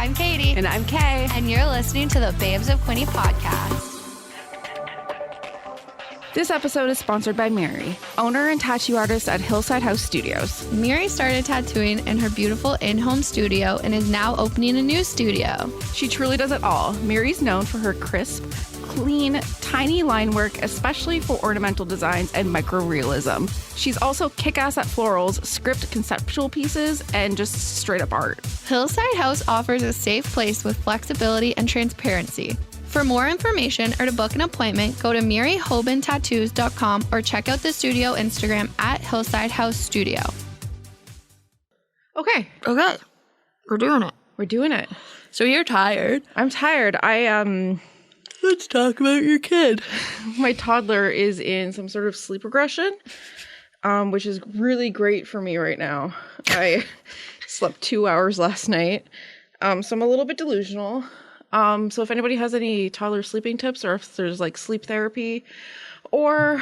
I'm Katie. And I'm Kay. And you're listening to the Babes of Quinte podcast. This episode is sponsored by Mary, owner and tattoo artist at Hillside House Studios. Mary started tattooing in her beautiful in-home studio and is now opening a new studio. She truly does it all. Mary's known for her crisp, clean, tiny line work, especially for ornamental designs and microrealism. She's also kick-ass at florals, script conceptual pieces, and just straight-up art. Hillside House offers a safe place with flexibility and transparency. For more information or to book an appointment, go to maryhobantattoos.com or check out the studio Instagram at Hillside House Studio. Okay. We're doing it. We're doing it. So you're tired. I'm tired. Let's talk about your kid. My toddler is in some sort of sleep regression, which is really great for me right now. I slept 2 hours last night, so I'm a little bit delusional. So if anybody has any toddler sleeping tips, or if there's like sleep therapy, or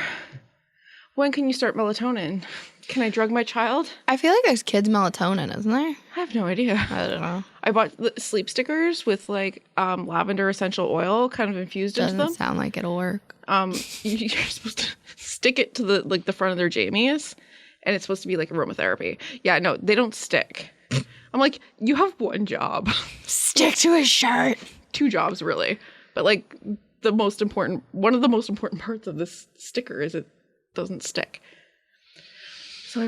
when can you start melatonin? Can I drug my child? I feel like there's kids melatonin, isn't there? I have no idea. I don't know. I bought sleep stickers with like lavender essential oil kind of infused into them. Doesn't sound like it'll work. You're supposed to stick it to the front of their jammies, and it's supposed to be like aromatherapy. Yeah, no, they don't stick. I'm like, you have one job. Stick to his shirt. 2 jobs, really. But like one of the most important parts of this sticker is it doesn't stick. So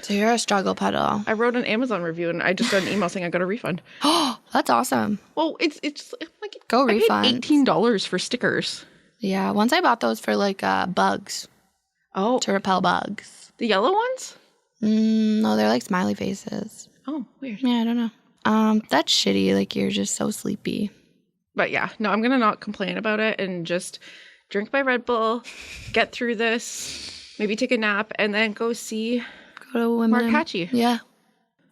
you're a struggle peddle. I wrote an Amazon review, and I just got an email saying I got a refund. Oh, that's awesome. Well, it's like go refund. I paid $18 for stickers. Yeah, once I bought those for like bugs. Oh, to repel bugs. The yellow ones? No, they're like smiley faces. Oh, weird. Yeah, I don't know. That's shitty. Like you're just so sleepy. But yeah, no, I'm gonna not complain about it and just drink my Red Bull, get through this, maybe take a nap, and then go to women. Markachi. Yeah,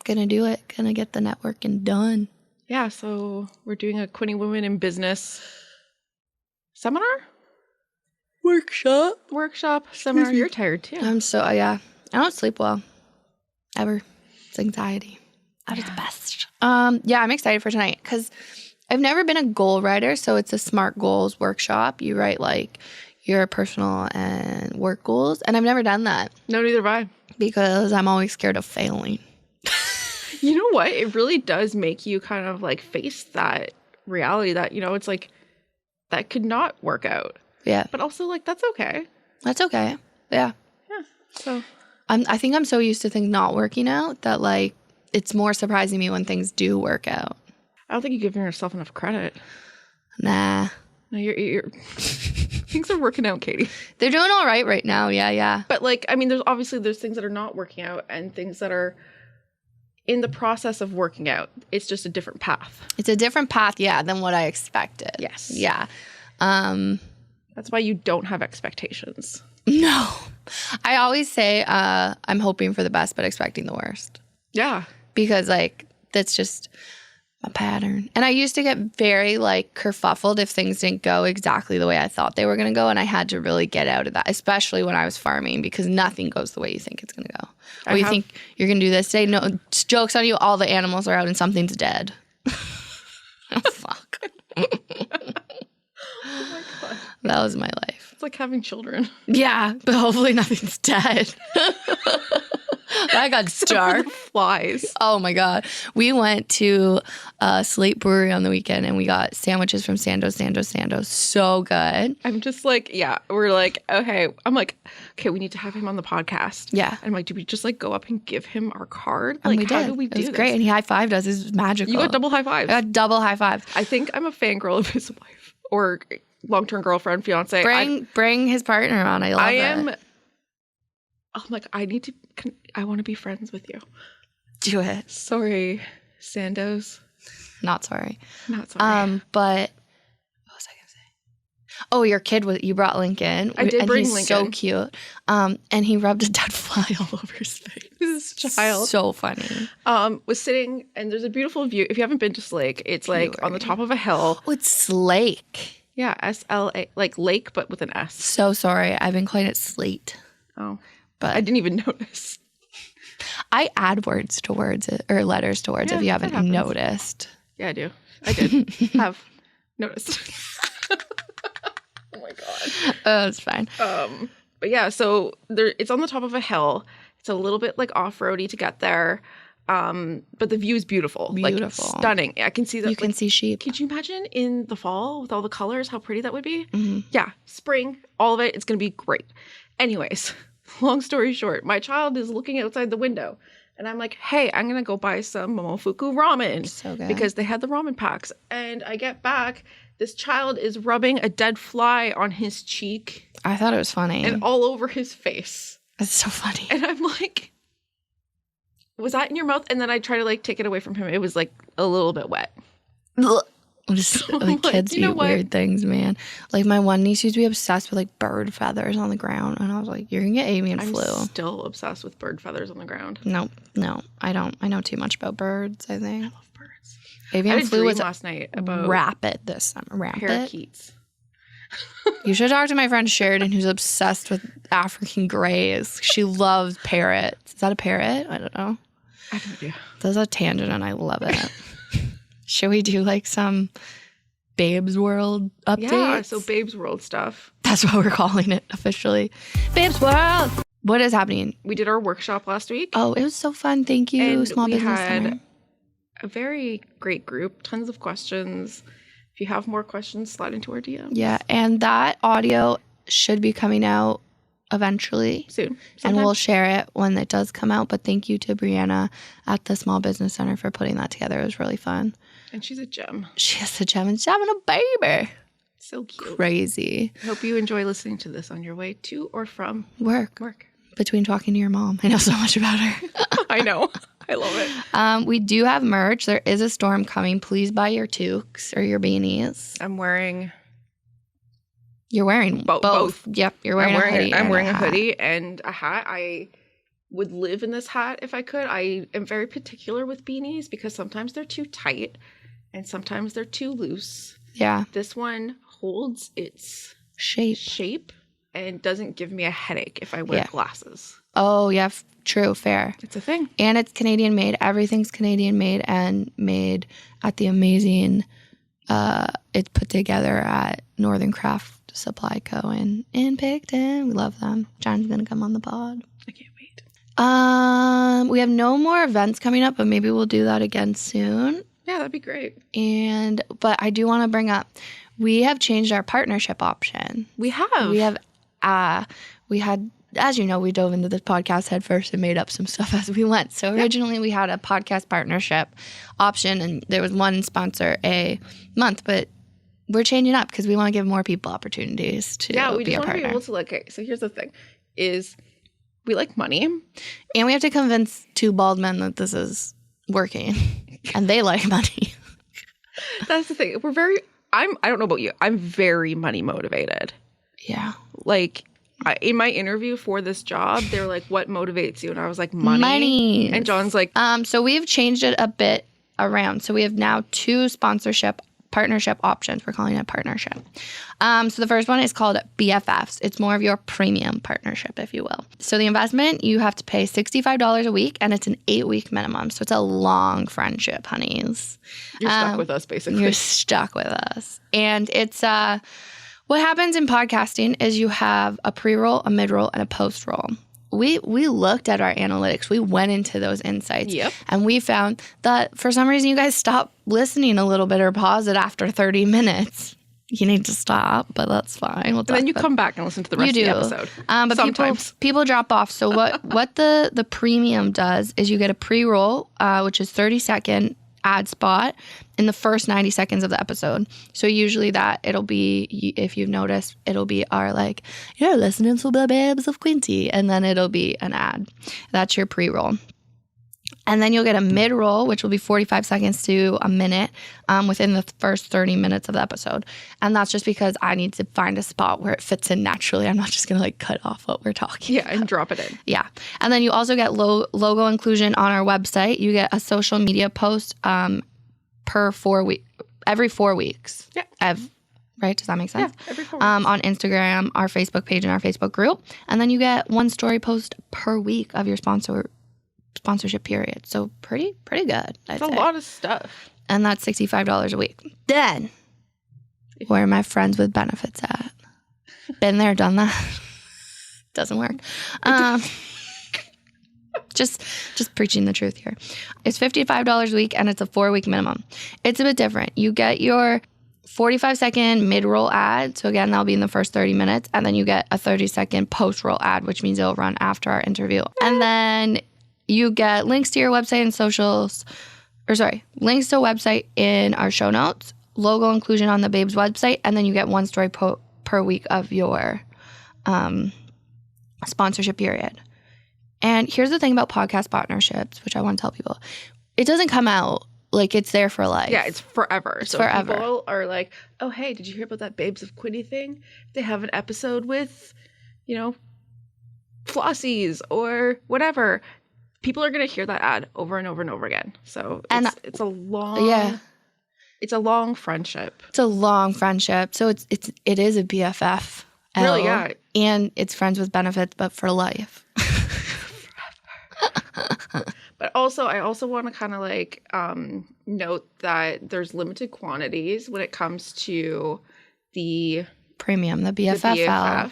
gonna do it. Gonna get the networking done. Yeah, so we're doing a Quinte Women in Business seminar? Workshop, seminar. You're tired too. Yeah. I don't sleep well. Ever. It's anxiety. At its best. Yeah, I'm excited for tonight because I've never been a goal writer, so it's a SMART goals workshop. You write like your personal and work goals, and I've never done that. No, neither have I. Because I'm always scared of failing. You know what? It really does make you kind of like face that reality that, it's like that could not work out. Yeah. But also like that's okay. That's okay. Yeah. Yeah. So I think I'm so used to things not working out that like it's more surprising me when things do work out. I don't think you're giving yourself enough credit. Nah. No, you're things are working out, Katie. They're doing all right now. Yeah. But like, I mean, there's things that are not working out and things that are in the process of working out. It's just a different path. It's a different path, yeah, than what I expected. Yes. Yeah. That's why you don't have expectations. No. I always say I'm hoping for the best but expecting the worst. Yeah. Because like that's just a pattern. And I used to get very like kerfuffled if things didn't go exactly the way I thought they were going to go, and I had to really get out of that, especially when I was farming, because nothing goes the way you think it's going to go. Or you think you're going to do this today. No, joke's on you, all the animals are out and something's dead. Oh, fuck. Oh my God. That was my life. It's like having children. Yeah, but hopefully nothing's dead. I got starved. Flies. Oh my God. We went to Slate Brewery on the weekend and we got sandwiches from Sandoz. So good. I'm just like, yeah, we're like, okay. I'm like, okay, we need to have him on the podcast. Yeah. I'm like, do we just like go up and give him our card? And Like, we did. how do we do this? It was great. And he high-fived us. It was magical. You got double high fives. I got double high fives. I think I'm a fangirl of his wife or long-term girlfriend, fiance. Bring his partner on. I love it. I'm like, I want to be friends with you. Do it. Sorry, Sandoz. Not sorry. Not sorry. But what was I going to say? Oh, your kid, you brought Lincoln. I did bring Lincoln. Lincoln. So cute. And he rubbed a dead fly all over his face. This child. So funny. Was sitting, and there's a beautiful view. If you haven't been to Slake, it's like on the top of a hill. Oh, it's Slake. Yeah, SLA, like lake, but with an S. So sorry. I've been calling it Slate. Oh. But I didn't even notice. I add words to words or letters to words if you haven't noticed. Yeah, I do. I did have noticed. Oh my God. Oh, it's fine. But yeah, so it's on the top of a hill. It's a little bit like off-roady to get there. But the view is beautiful. Beautiful. Like stunning. I can see that. You can see sheep. Could you imagine in the fall with all the colors, how pretty that would be? Mm-hmm. Yeah. Spring, all of it. It's going to be great. Anyways, long story short, my child is looking outside the window and I'm like, hey, I'm going to go buy some Momofuku ramen. So good. Because they had the ramen packs. And I get back, this child is rubbing a dead fly on his cheek. I thought it was funny. And all over his face. It's so funny. And I'm like, was that in your mouth? And then I try to like take it away from him. It was like a little bit wet. Just like kids eat weird things, man. Like my one niece used to be obsessed with like bird feathers on the ground, and I was like, "You're gonna get avian flu." I'm still obsessed with bird feathers on the ground. No, I don't. I know too much about birds. I think I love birds. Avian flu was last night about rapid this summer. Rapid parakeets. You should talk to my friend Sheridan, who's obsessed with African greys. She loves parrots. Is that a parrot? I don't know. I have no idea. That's a tangent, and I love it. Should we do like some Babes World updates? Yeah, so Babes World stuff. That's what we're calling it officially. Babes World! What is happening? We did our workshop last week. Oh, it was so fun. Thank you, and Small Business Center. We had a very great group. Tons of questions. If you have more questions, slide into our DMs. Yeah, and that audio should be coming out eventually. Soon. And we'll share it when it does come out. But thank you to Brianna at the Small Business Center for putting that together. It was really fun. And she's a gem. She is a gem and she's having a baby. So cute. Crazy. I hope you enjoy listening to this on your way to or from work. Between talking to your mom. I know so much about her. I know. I love it. We do have merch. There is a storm coming. Please buy your toques or your beanies. I'm wearing... You're wearing both. Yep. You're wearing a hoodie. I'm wearing a hoodie and a hat. I would live in this hat if I could. I am very particular with beanies because sometimes they're too tight and sometimes they're too loose. Yeah. This one holds its shape and doesn't give me a headache if I wear glasses. Oh, yeah. True. Fair. It's a thing. And it's Canadian made. Everything's Canadian made and made at the amazing, it's put together at Northern Craft Supply Co. in Picton. We love them. John's going to come on the pod. I can't wait. We have no more events coming up, but maybe we'll do that again soon. Yeah, that'd be great. But I do want to bring up, we have changed our partnership option. We have. We had, as you know, we dove into this podcast head first and made up some stuff as we went. So originally we had a podcast partnership option and there was one sponsor a month, but we're changing up because we want to give more people opportunities to be a partner. Yeah, we just want to be able to okay, so here's the thing, is we like money. And we have to convince two bald men that this is working. And they like money. That's the thing. I don't know about you. I'm very money motivated. Yeah. Like, in my interview for this job, they were like, what motivates you? And I was like, money. And John's like... So we've changed it a bit around. So we have now two partnership options. We're calling it partnership. So the first one is called BFFs. It's more of your premium partnership, if you will. So the investment, you have to pay $65 a week, and it's an 8-week minimum. So it's a long friendship, honeys. You're stuck with us, basically. You're stuck with us. And it's what happens in podcasting is you have a pre-roll, a mid-roll, and a post-roll. We looked at our analytics. We went into those insights. Yep. And we found that for some reason you guys stopped listening a little bit or pause it after 30 minutes. You need to stop, but that's fine. And then you come back and listen to the rest of the episode. But sometimes people drop off. So what the premium does is you get a pre-roll, which is 30-second ad spot in the first 90 seconds of the episode. So usually that it'll be, if you've noticed, it'll be our like, you're listening to the Babes of Quinte, and then it'll be an ad. That's your pre-roll. And then you'll get a mid-roll, which will be 45 seconds to a minute within the first 30 minutes of the episode. And that's just because I need to find a spot where it fits in naturally. I'm not just going to like cut off what we're talking about. And drop it in. Yeah. And then you also get logo inclusion on our website. You get a social media post every 4 weeks. Yeah. Right? Does that make sense? Yeah, every 4 weeks. On Instagram, our Facebook page, and our Facebook group. And then you get one story post per week of your sponsor sponsorship period. So pretty good. It's a lot of stuff. And that's $65 a week. Then, where are my friends with benefits at? Been there, done that. Doesn't work. Just preaching the truth here. It's $55 a week, and it's a 4-week minimum. It's a bit different. You get your 45-second mid-roll ad. So again, that'll be in the first 30 minutes. And then you get a 30-second post-roll ad, which means it'll run after our interview. And then you get links to your website and socials. Links to a website in our show notes, logo inclusion on the Babes website, and then you get one story per week of your sponsorship period. And here's the thing about podcast partnerships, which I want to tell people. It doesn't come out like it's there for life. Yeah, it's forever. It's forever. People are like, oh, hey, did you hear about that Babes of Quinte thing? They have an episode with, Flossies or whatever. People are going to hear that ad over and over and over again. So it's a long it's a long friendship. It's a long friendship. So it is a BFF. Really, yeah. And it's friends with benefits, but for life. But also, I also want to kind of note that there's limited quantities when it comes to the premium, the BFF.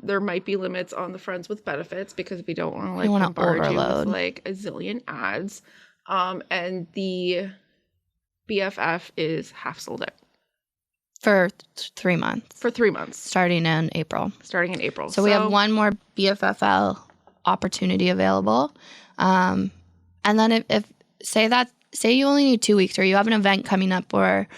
There might be limits on the friends with benefits because we don't want to bombard overload. you with a zillion ads. And the BFF is half sold out. For 3 months. For 3 months. Starting in April. So we have one more BFFL opportunity available. And then if say you only need 2 weeks, or you have an event coming up, or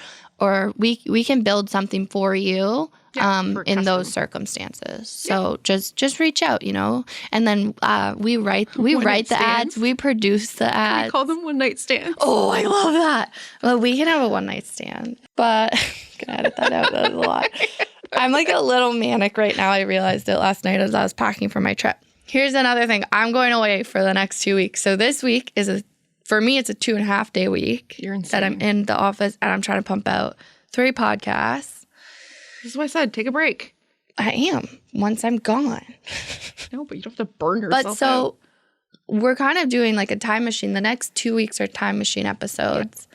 we can build something for you in those circumstances. So just reach out, and then we write the ads, we produce the ads. We call them one night stands. Oh, I love that. Well, we can have a one night stand, but I'm gonna edit that out. That was a lot. I'm like a little manic right now. I realized it last night as I was packing for my trip. Here's another thing. I'm going away for the next 2 weeks. So this week for me, it's a 2.5 day week. You're insane. That I'm in the office and I'm trying to pump out 3 podcasts. This is what I said. Take a break. I am. Once I'm gone. No, but you don't have to burn yourself But so out. We're kind of doing like a time machine. The next 2 weeks are time machine episodes.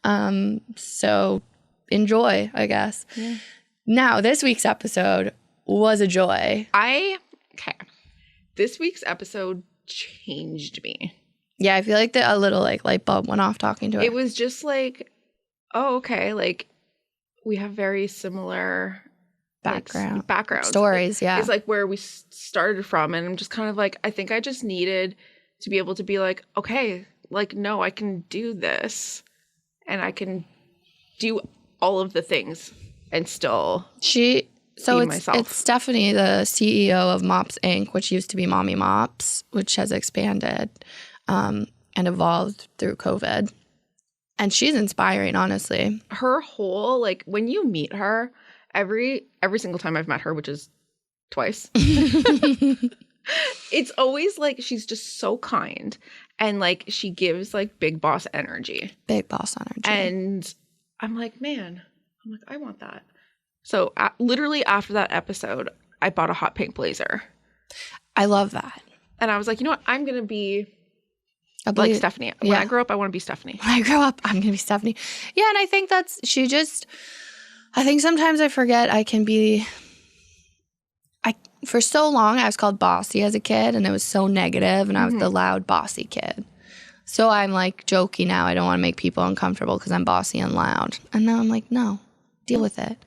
Yeah. So enjoy, I guess. Yeah. Now, this week's episode was a joy. Okay. This week's episode changed me. Yeah, I feel like a little light bulb went off talking to her. It was just oh, okay. We have very similar backgrounds. Stories, yeah. It's where we started from. And I'm just kind of I think I just needed to be able to be okay, no, I can do this. And I can do all of the things and still it's Stephanie, the CEO of Mops Inc., which used to be Mommy Mops, which has expanded and evolved through COVID. And she's inspiring, honestly. Her whole, when you meet her, every single time I've met her, which is twice, it's always she's just so kind. And she gives big boss energy. Big boss energy. And I'm man, I want that. So literally after that episode, I bought a hot pink blazer. I love that. And I was you know what? I'm going to be like Stephanie. When I grow up, I want to be Stephanie. When I grow up, I'm going to be Stephanie. Yeah, and I think I think sometimes I forget I can be, for so long I was called bossy as a kid, and it was so negative, and I was the loud bossy kid. So I'm joking now. I don't want to make people uncomfortable because I'm bossy and loud. And now I'm no, deal with it.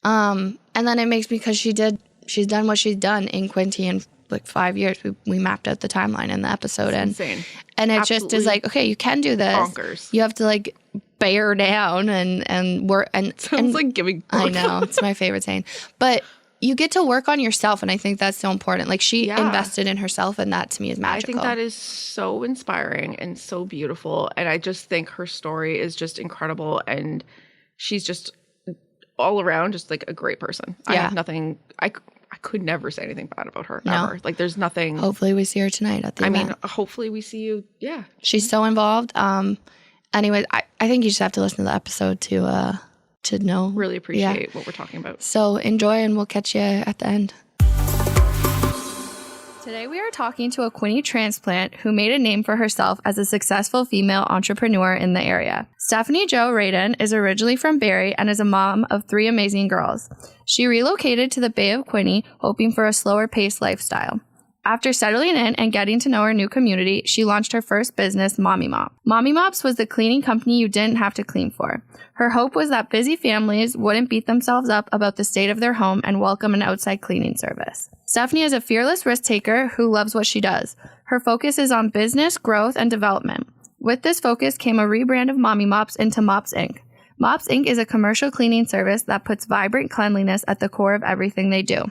And then it makes me, because she's done what she's done in Quinte in 5 years. We mapped out the timeline in the episode. It's insane. And it just is okay, you can do this. Bonkers. You have to bear down and work. And sounds like giving birth. I know. It's my favorite saying. But you get to work on yourself, and I think that's so important. She invested in herself, and that to me is magical. I think that is so inspiring and so beautiful. And I just think her story is just incredible. And she's just all around just a great person. I have nothing. I could never say anything bad about her. No. Ever. There's nothing. Hopefully we see her tonight at the event. Hopefully we see you. Yeah. She's so involved. Anyways, I think you just have to listen to the episode to know. Really appreciate what we're talking about. So enjoy, and we'll catch you at the end. Today we are talking to a Quinte transplant who made a name for herself as a successful female entrepreneur in the area. Stephanie Jo Rayton is originally from Barrie and is a mom of 3 amazing girls. She relocated to the Bay of Quinte, hoping for a slower paced lifestyle. After settling in and getting to know her new community, she launched her first business, Mommy Mops. Mommy Mops was the cleaning company you didn't have to clean for. Her hope was that busy families wouldn't beat themselves up about the state of their home and welcome an outside cleaning service. Stephanie is a fearless risk taker who loves what she does. Her focus is on business, growth, and development. With this focus came a rebrand of Mommy Mops into Mops Inc. Mops Inc is a commercial cleaning service that puts vibrant cleanliness at the core of everything they do.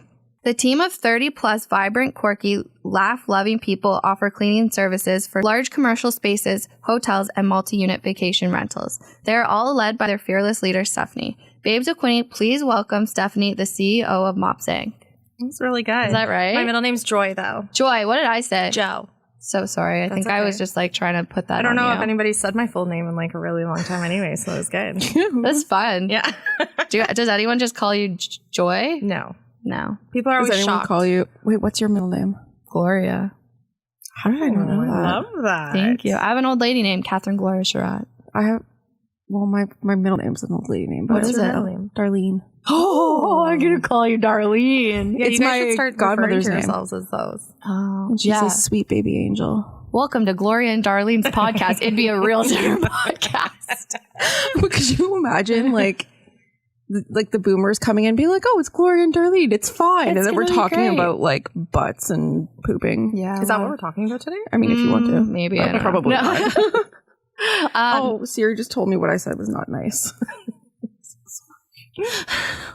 The team of 30-plus vibrant, quirky, laugh-loving people offer cleaning services for large commercial spaces, hotels, and multi-unit vacation rentals. They are all led by their fearless leader, Stephanie. Babes of Quinte, please welcome Stephanie, the CEO of Mops Inc. That's really good. Is that right? My middle name's Joy, though. Joy, what did I say? Joe. So sorry. I think I was just like trying to put that on I don't know you. if anybody said my full name in like a really long time anyway, so it was good. That's fun. Yeah. Does anyone just call you Joy? No. No. People are Does always anyone shocked. call you? Wait, what's your middle name? Gloria. How did I not know I that? love that. Thank you. I have an old lady named Catherine Gloria Sherratt. I have. Well, my middle name's an old lady name. But What is your it? middle name? Darlene. Oh, I'm going to call you Darlene. Yeah, It's you guys my should start godmother's referring to name. yourselves as those. Oh, And she's a sweet baby angel. Welcome to Gloria and Darlene's podcast. It'd be a real different podcast. But could you imagine, like the boomers coming in and being like, "Oh, it's Gloria and Darlene. It's fine," It's and then we're gonna be talking great. about like butts and pooping. Yeah. Is that what we're talking about today? I mean, if you want to, Maybe. I don't probably know. not. No. Oh, Siri just told me what I said was not nice.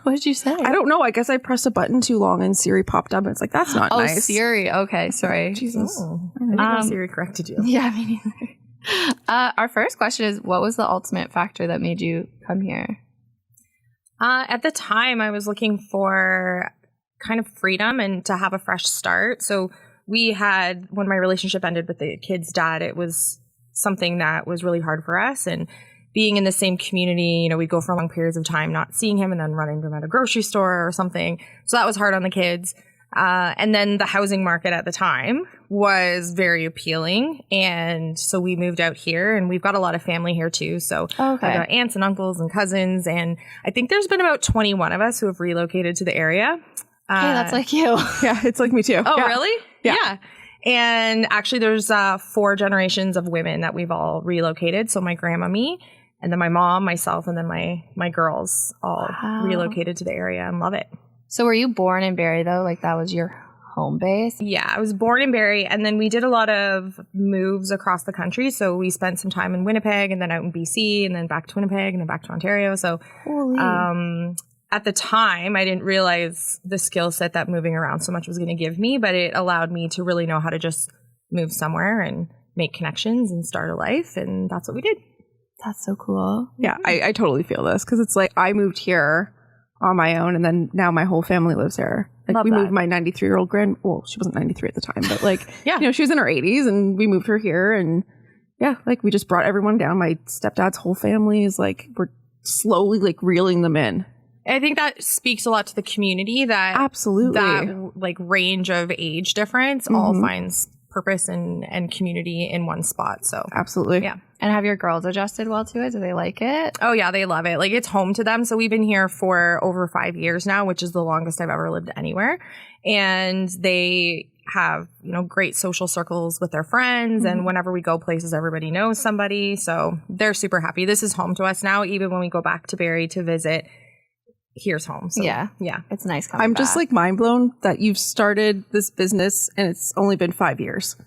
What did you say? I don't know. I guess I pressed a button too long and Siri popped up and it's like, that's not Oh, nice. Siri. Okay, sorry. Jesus. Oh, I didn't know Siri corrected you. Yeah, me neither. Our first question is, what was the ultimate factor that made you come here? At the time, I was looking for kind of freedom and to have a fresh start. So we had, when my relationship ended with the kid's dad, it was something that was really hard for us. And being in the same community, you know, we'd go for long periods of time not seeing him and then running to him at a grocery store or something. So that was hard on the kids. And then the housing market at the time was very appealing. And so we moved out here and we've got a lot of family here too. So Okay. I've got aunts and uncles and cousins. And I think there's been about 21 of us who have relocated to the area. Hey, that's like you. Yeah, it's like me too. Oh, Yeah. really? Yeah. And actually, there's 4 generations of women that we've all relocated. So my grandma, me, and then my mom, myself, and then my girls all Wow. relocated to the area and love it. So were you born in Barrie, though? Like, that was your home base? Yeah, I was born in Barrie, and then we did a lot of moves across the country. So we spent some time in Winnipeg, and then out in BC, and then back to Winnipeg, and then back to Ontario. So Holy. at the time, I didn't realize the skill set that moving around so much was going to give me, but it allowed me to really know how to just move somewhere and make connections and start a life. And that's what we did. That's so cool. Yeah, I totally feel this because it's like I moved here on my own and then now my whole family lives here. Like Love we that. moved my 93-year-old well, she wasn't 93 at the time, but like, Yeah. you know, she was in her 80s and we moved her here and yeah, like we just brought everyone down. My stepdad's whole family is like, we're slowly like reeling them in. I think that speaks a lot to the community that Absolutely. that like range of age difference all finds purpose and community in one spot. So Absolutely. yeah. And have your girls adjusted well to it? Do they like it? Oh yeah, they love it. Like it's home to them. So we've been here for over 5 years now, which is the longest I've ever lived anywhere. And they have, you know, great social circles with their friends. And whenever we go places, everybody knows somebody. So they're super happy. This is home to us now. Even when we go back to Barrie to visit, here's home. So, Yeah. Yeah. It's nice coming I'm just back. like mind blown that you've started this business and it's only been 5 years.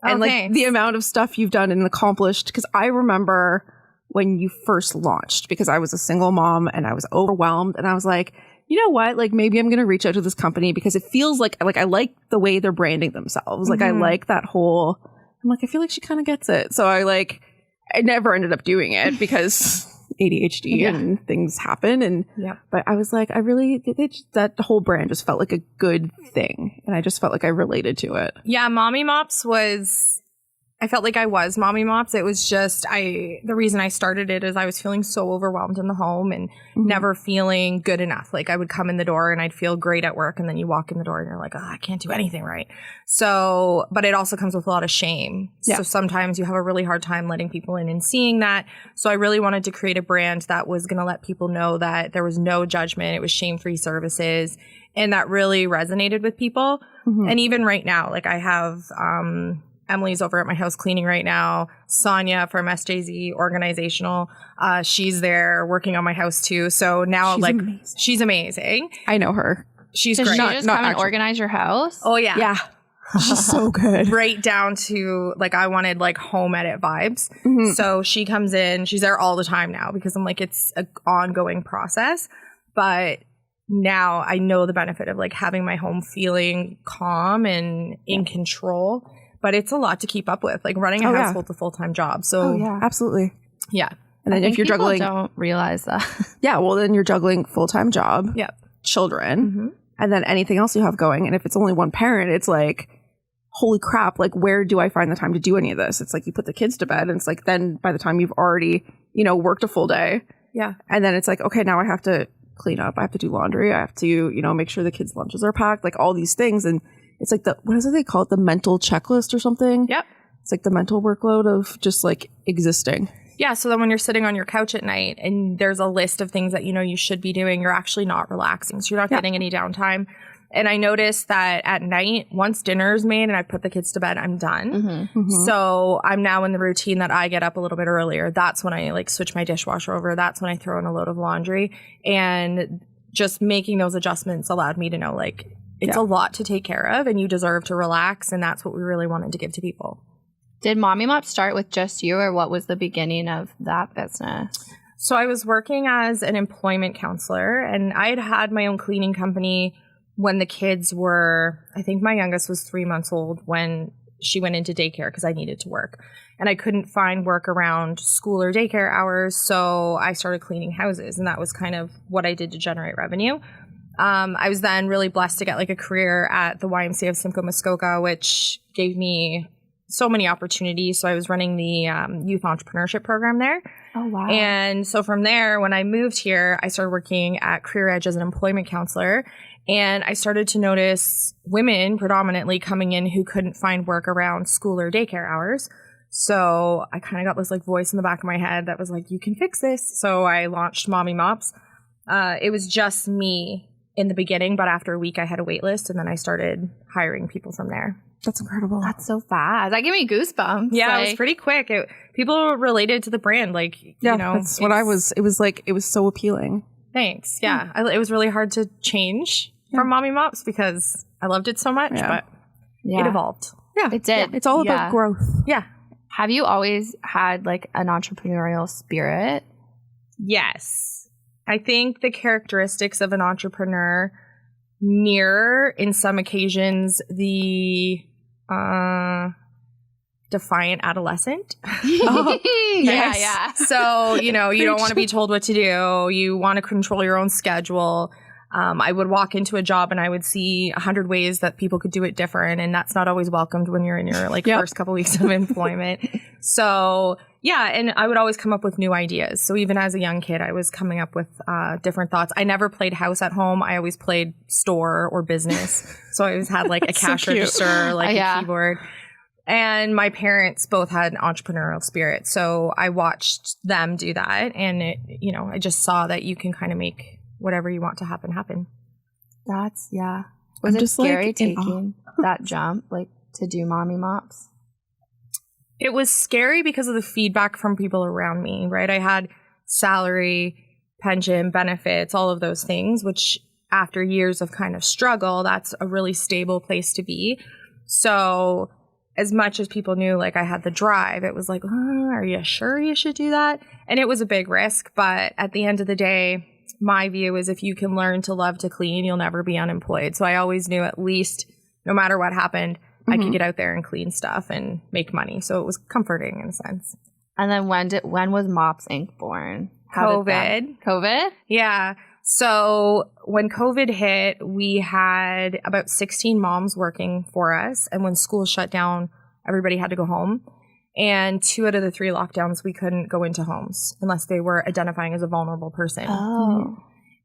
And like thanks. the amount of stuff you've done and accomplished. Because I remember when you first launched, because I was a single mom and I was overwhelmed and I was like, you know what? Like maybe I'm going to reach out to this company because it feels like I like the way they're branding themselves. Like I like that whole, I'm like, I feel like she kind of gets it. So I never ended up doing it because ADHD and things happen. And, but I was like, that whole brand just felt like a good thing. And I just felt like I related to it. Yeah, Mommy Mops was I felt like I was Mommy Mops. It was just, the reason I started it is I was feeling so overwhelmed in the home and never feeling good enough. Like I would come in the door and I'd feel great at work, and then you walk in the door and you're like, oh, I can't do anything right. So, but it also comes with a lot of shame. Yeah. So sometimes you have a really hard time letting people in and seeing that. So I really wanted to create a brand that was going to let people know that there was no judgment. It was shame-free services. And that really resonated with people. And even right now, like I have, Emily's over at my house cleaning right now. Sonia from SJZ Organizational, she's there working on my house too. So now, she's amazing. I know her. She's great. She just come and organize your house? Oh yeah, yeah. She's so good. Right down to like I wanted like home edit vibes. So she comes in. She's there all the time now because I'm like it's an ongoing process. But now I know the benefit of like having my home feeling calm and in control. But it's a lot to keep up with, like running a household's a full-time job. So absolutely. Yeah. And then if you're juggling, don't realize that. Yeah, well then you're juggling full-time job, children, and then anything else you have going. And if it's only one parent, it's like, holy crap, like where do I find the time to do any of this? It's like you put the kids to bed and it's like then by the time you've already, worked a full day. Yeah. And then it's like, okay, now I have to clean up. I have to do laundry. I have to, make sure the kids' lunches are packed, like all these things. And it's like what is it they call it? The mental checklist or something? Yep. It's like the mental workload of just like existing. Yeah. So then when you're sitting on your couch at night and there's a list of things that you should be doing, you're actually not relaxing. So you're not getting any downtime. And I noticed that at night, once dinner is made and I put the kids to bed, I'm done. So I'm now in the routine that I get up a little bit earlier. That's when I like switch my dishwasher over. That's when I throw in a load of laundry. And just making those adjustments allowed me to know like, it's a lot to take care of and you deserve to relax. And that's what we really wanted to give to people. Did Mommy Mops start with just you, or what was the beginning of that business? So I was working as an employment counselor, and I had my own cleaning company when the kids were, I think my youngest was 3 months old when she went into daycare because I needed to work. And I couldn't find work around school or daycare hours. So I started cleaning houses, and that was kind of what I did to generate revenue. I was then really blessed to get like a career at the YMCA of Simcoe Muskoka, which gave me so many opportunities. So I was running the youth entrepreneurship program there. Oh, wow. And so from there, when I moved here, I started working at Career Edge as an employment counselor. And I started to notice women predominantly coming in who couldn't find work around school or daycare hours. So I kind of got this like voice in the back of my head that was like, you can fix this. So I launched Mommy Mops. It was just me in the beginning, but after a week I had a wait list, and then I started hiring people from there. That's incredible. That's so fast. That gave me goosebumps. Yeah, it was pretty quick. People related to the brand, like, that's what I was. It was like, it was so appealing. Thanks. Yeah. It was really hard to change from Mommy Mops because I loved it so much, but it evolved. Yeah, it did. Yeah, it's all about growth. Yeah. Have you always had like an entrepreneurial spirit? Yes. I think the characteristics of an entrepreneur mirror, in some occasions, the defiant adolescent. Yes. Yeah. So, you don't want to be told what to do. You want to control your own schedule. I would walk into a job and I would see 100 ways that people could do it different. And that's not always welcomed when you're in your first couple weeks of employment. So and I would always come up with new ideas. So even as a young kid, I was coming up with different thoughts. I never played house at home. I always played store or business. So I always had like a cash register, like a keyboard. And my parents both had an entrepreneurial spirit. So I watched them do that. And I just saw that you can kind of make whatever you want to happen. Was it scary taking that jump, like to do Mommy Mops? It was scary because of the feedback from people around me, right? I had salary, pension, benefits, all of those things, which after years of kind of struggle, that's a really stable place to be. So as much as people knew like I had the drive, it was like, are you sure you should do that? And it was a big risk. But at the end of the day, my view is if you can learn to love to clean, you'll never be unemployed. So I always knew at least no matter what happened, I could get out there and clean stuff and make money. So it was comforting in a sense. And then when was Mops Inc. born? COVID. Yeah. So when COVID hit, we had about 16 moms working for us. And when school shut down, everybody had to go home. And 2 out of the 3 lockdowns, we couldn't go into homes unless they were identifying as a vulnerable person. Oh.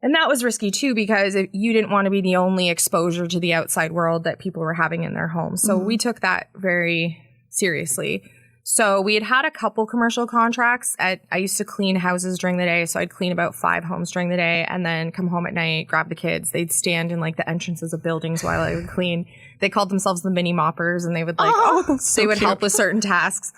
And that was risky too, because you didn't want to be the only exposure to the outside world that people were having in their homes. So we took that very seriously. So we had a couple commercial contracts. I used to clean houses during the day. So I'd clean about 5 homes during the day and then come home at night, grab the kids. They'd stand in like the entrances of buildings while I would clean. They called themselves the mini moppers, and they would they would help with certain tasks.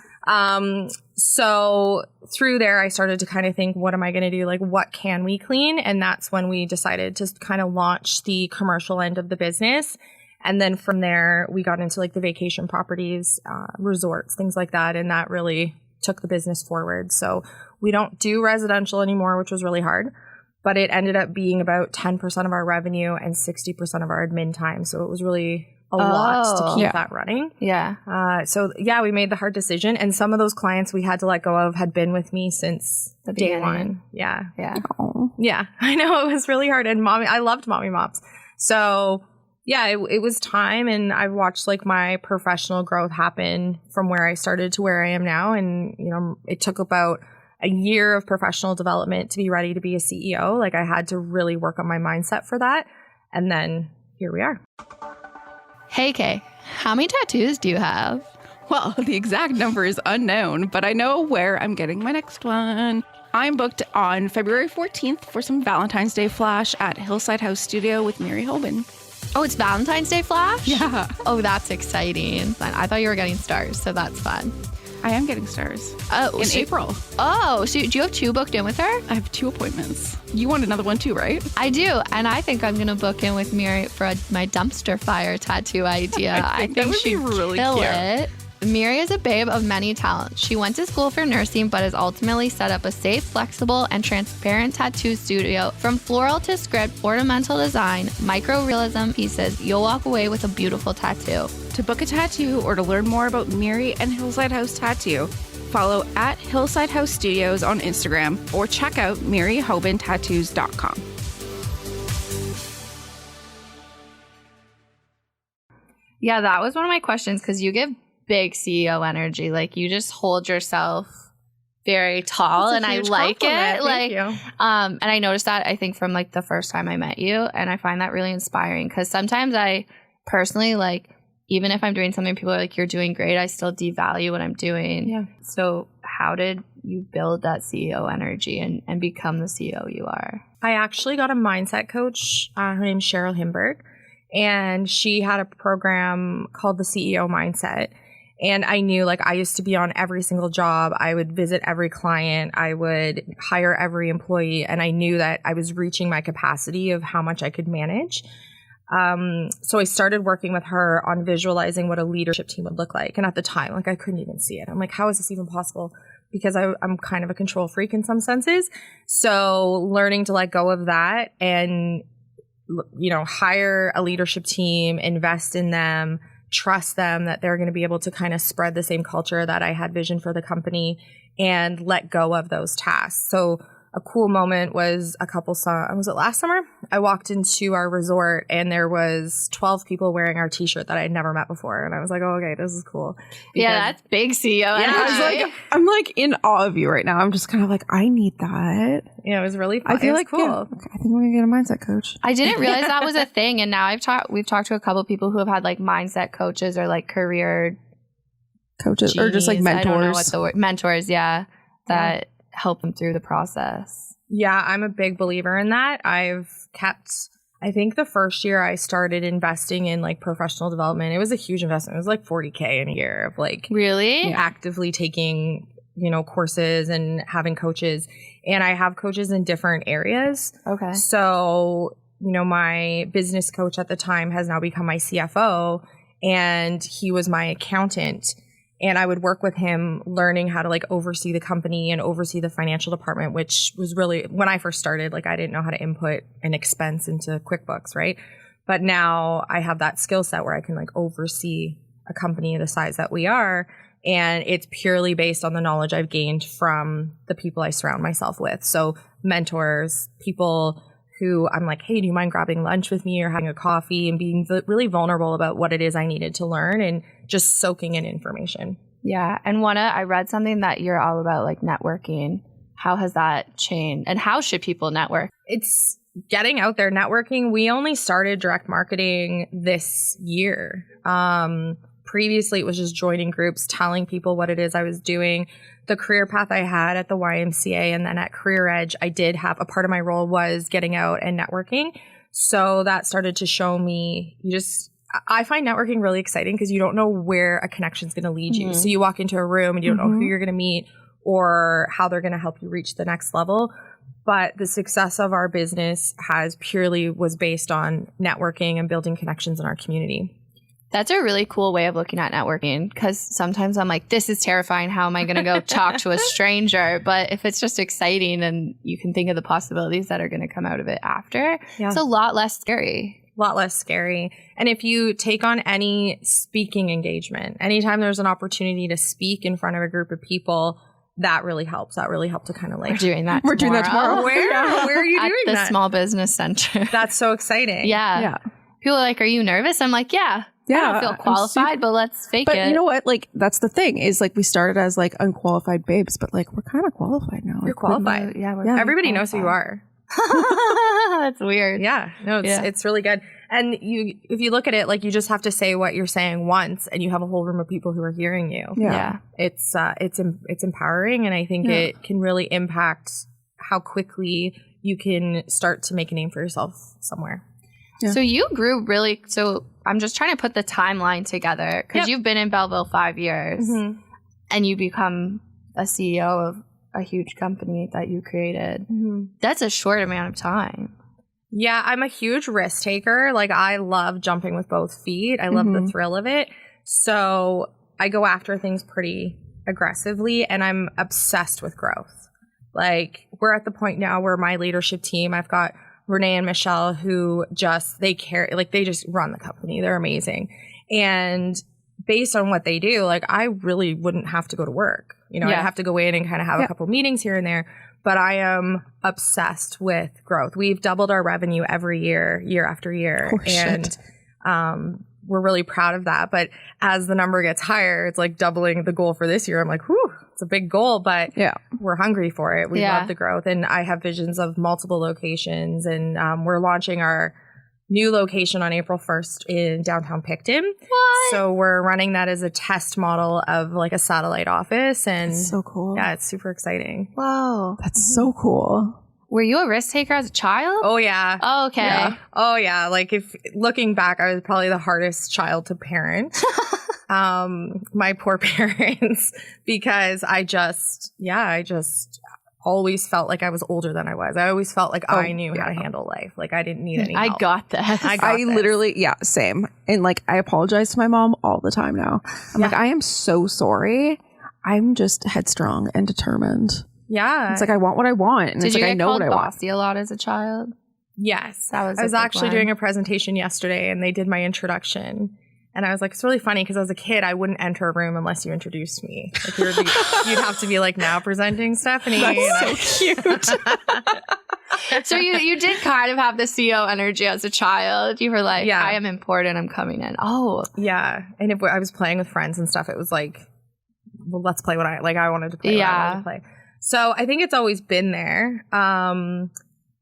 So through there, I started to kind of think, what am I going to do? Like, what can we clean? And that's when we decided to kind of launch the commercial end of the business. And then from there, we got into like the vacation properties, resorts, things like that. And that really took the business forward. So we don't do residential anymore, which was really hard. But it ended up being about 10% of our revenue and 60% of our admin time. So it was really a lot to keep that running. Yeah. We made the hard decision. And some of those clients we had to let go of had been with me since The day beginning. one. Yeah. Yeah. Yeah. I know, it was really hard. And I loved Mommy Mops. So yeah, it was time. And I've watched like my professional growth happen from where I started to where I am now. And, you know, it took about a year of professional development to be ready to be a CEO. Like, I had to really work on my mindset for that. And then here we are. Hey, Kay, how many tattoos do you have? Well, the exact number is unknown, but I know where I'm getting my next one. I'm booked on February 14th for some Valentine's Day flash at Hillside House Studio with Mary Hoban. Oh, it's Valentine's Day flash? Yeah. Oh, that's exciting. I thought you were getting stars, so that's fun. I am getting stars. Oh, in April. Oh, so do you have 2 booked in with her? I have 2 appointments. You want another one too, right? I do, and I think I'm going to book in with Miri for my dumpster fire tattoo idea. I think that would she'd be really kill cute. it. Miri is a babe of many talents. She went to school for nursing, but has ultimately set up a safe, flexible, and transparent tattoo studio. From floral to script, ornamental design, micro-realism pieces, you'll walk away with a beautiful tattoo. To book a tattoo or to learn more about Mary and Hillside House Tattoo, follow at Hillside House Studios on Instagram or check out maryhobantattoos.com. Yeah, that was one of my questions, because you give big CEO energy. Like, you just hold yourself very tall, and I like it. Thank you. And I noticed that, I think, from like the first time I met you, and I find that really inspiring, because sometimes I personally, like, even if I'm doing something, people are like, you're doing great, I still devalue what I'm doing. Yeah. So how did you build that CEO energy and become the CEO you are? I actually got a mindset coach. Her name's Cheryl Himberg, and she had a program called the CEO Mindset. And I knew, like, I used to be on every single job. I would visit every client. I would hire every employee. And I knew that I was reaching my capacity of how much I could manage. So I started working with her on visualizing what a leadership team would look like. And at the time, like, I couldn't even see it. I'm like, how is this even possible? Because I'm kind of a control freak in some senses. So learning to let go of that and, you know, hire a leadership team, invest in them, trust them that they're going to be able to kind of spread the same culture that I had vision for the company, and let go of those tasks. So a cool moment was was it last summer? I walked into our resort and there was 12 people wearing our t-shirt that I had never met before. And I was like, oh, okay, this is cool. Yeah, that's big CEO energy. I'm like in awe of you right now. I'm just kind of like, I need that. Yeah, it was really fun. I feel like cool. yeah, I think we're gonna get a mindset coach. I didn't realize that was a thing, and now we've talked to a couple people who have had like mindset coaches or like career Coaches or just like mentors. I don't know what the word, mentors, that help them through the process. Yeah, I'm a big believer in that. I think the first year I started investing in like professional development, it was a huge investment. It was like $40,000 in a year of like really actively taking, you know, courses and having coaches. And I have coaches in different areas. Okay. So, you know, my business coach at the time has now become my CFO, and he was my accountant. And I would work with him learning how to like oversee the company and oversee the financial department, which was really, when I first started, like I didn't know how to input an expense into QuickBooks, right? But now I have that skill set where I can like oversee a company the size that we are. And it's purely based on the knowledge I've gained from the people I surround myself with. So mentors, people who I'm like, hey, do you mind grabbing lunch with me or having a coffee, and being really vulnerable about what it is I needed to learn and just soaking in information. Yeah. And I read something that you're all about like networking. How has that changed? And how should people network? It's getting out there, networking. We only started direct marketing this year. Previously, it was just joining groups, telling people what it is I was doing. The career path I had at the YMCA and then at Career Edge, I did have a part of my role was getting out and networking. So that started to show me I find networking really exciting because you don't know where a connection is going to lead you. So you walk into a room and you don't know who you're going to meet or how they're going to help you reach the next level. But the success of our business was based on networking and building connections in our community. That's a really cool way of looking at networking because sometimes I'm like, this is terrifying. How am I going to go talk to a stranger? But if it's just exciting and you can think of the possibilities that are going to come out of it after, it's a lot less scary. A lot less scary. And if you take on any speaking engagement, anytime there's an opportunity to speak in front of a group of people, that really helps. That really helped to kind of like... We're doing that tomorrow. Where are you doing that? At the Small Business Center. That's so exciting. Yeah. People are like, are you nervous? I'm like, yeah. I don't feel qualified, but let's fake it. But you know what? Like, that's the thing is like we started as like unqualified babes, but like we're kind of qualified now. You're qualified. Everybody knows who you are. That's weird. Yeah. No, it's really good. And if you look at it, like you just have to say what you're saying once and you have a whole room of people who are hearing you. Yeah. It's empowering, and I think it can really impact how quickly you can start to make a name for yourself somewhere. Yeah. So you grew really, so I'm just trying to put the timeline together because you've been in Belleville 5 years and you become a CEO of a huge company that you created. That's a short amount of time. Yeah, I'm a huge risk taker. Like I love jumping with both feet. I love the thrill of it. So I go after things pretty aggressively and I'm obsessed with growth. Like we're at the point now where my leadership team, I've got Renee and Michelle who they just run the company. They're amazing. And based on what they do, like I really wouldn't have to go to work. You know, I have to go in and kind of have a couple meetings here and there, but I am obsessed with growth. We've doubled our revenue every year, year after year. We're really proud of that. But as the number gets higher, it's like doubling the goal for this year. I'm like, whew, it's a big goal, but we're hungry for it. We love the growth. And I have visions of multiple locations. And we're launching our new location on April 1st in downtown Picton. What? So we're running that as a test model of like a satellite office. And that's so cool. Yeah, it's super exciting. Whoa. That's so cool. Were you a risk taker as a child? Oh, yeah. Oh, okay. Yeah. Oh, yeah. Like if looking back, I was probably the hardest child to parent. My poor parents, because I just always felt like I was older than I was. I always felt like I knew how to handle life. Like I didn't need any help. I got that. I literally, same. And like, I apologize to my mom all the time now. I'm like, I am so sorry. I'm just headstrong and determined. Yeah. It's like, I want what I want. And Did it's you like, I get know called what I want. bossy a lot as a child? Yes. I was actually doing a presentation yesterday and they did my introduction. And I was like, it's really funny because as a kid, I wouldn't enter a room unless you introduced me. Like you'd have to be like, now presenting Stephanie. That's so cute. So you did kind of have the CEO energy as a child. You were like, I am important. I'm coming in. Oh. Yeah. And if I was playing with friends and stuff, it was like, well, let's play what I wanted to play. What I wanted to play. So I think it's always been there.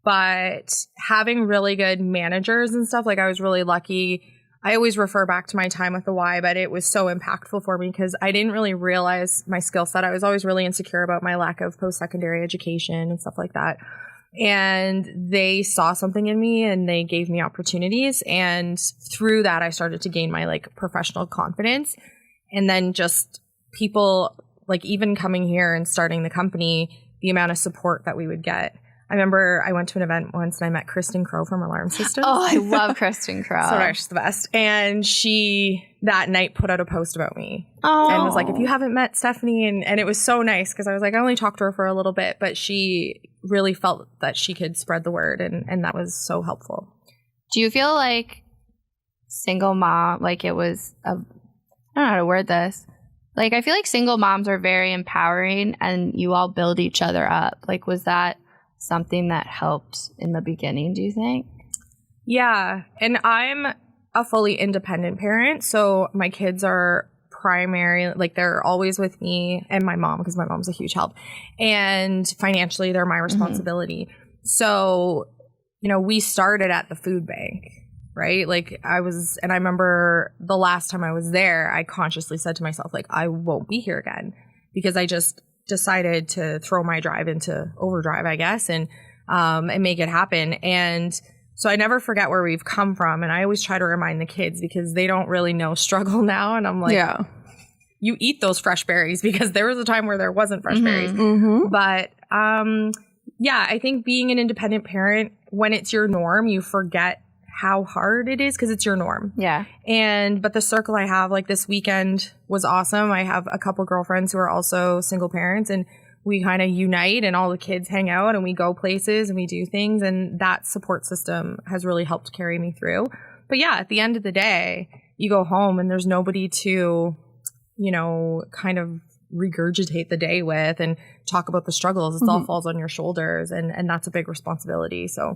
But having really good managers and stuff, like I was really lucky. I always refer back to my time with the Y, but it was so impactful for me because I didn't really realize my skill set. I was always really insecure about my lack of post-secondary education and stuff like that. And they saw something in me and they gave me opportunities. And through that, I started to gain my like professional confidence. And then just people like even coming here and starting the company, the amount of support that we would get. I remember I went to an event once and I met Kristen Crow from Alarm Systems. Oh, I love Kristen Crow. So she's the best. And she that night put out a post about me and was like, if you haven't met Stephanie, and it was so nice because I was like, I only talked to her for a little bit, but she really felt that she could spread the word and that was so helpful. Do you feel like single mom, like it was, I don't know how to word this. Like I feel like single moms are very empowering and you all build each other up. Like was that something that helped in the beginning, do you think? Yeah. And I'm a fully independent parent. So my kids are primary, like they're always with me and my mom, because my mom's a huge help. And financially, they're my responsibility. So, you know, we started at the food bank, right? Like I remember the last time I was there, I consciously said to myself, like, I won't be here again, because I just decided to throw my drive into overdrive, I guess, and make it happen. And so I never forget where we've come from. And I always try to remind the kids, because they don't really know struggle now. And I'm like, you eat those fresh berries, because there was a time where there wasn't fresh berries. But yeah, I think being an independent parent, when it's your norm, you forget how hard it is, because it's your norm. Yeah. But the circle I have, like this weekend was awesome. I have a couple girlfriends who are also single parents, and we kind of unite, and all the kids hang out, and we go places and we do things. And that support system has really helped carry me through. But yeah, at the end of the day, you go home and there's nobody to, you know, kind of regurgitate the day with and talk about the struggles. It all falls on your shoulders, and that's a big responsibility. So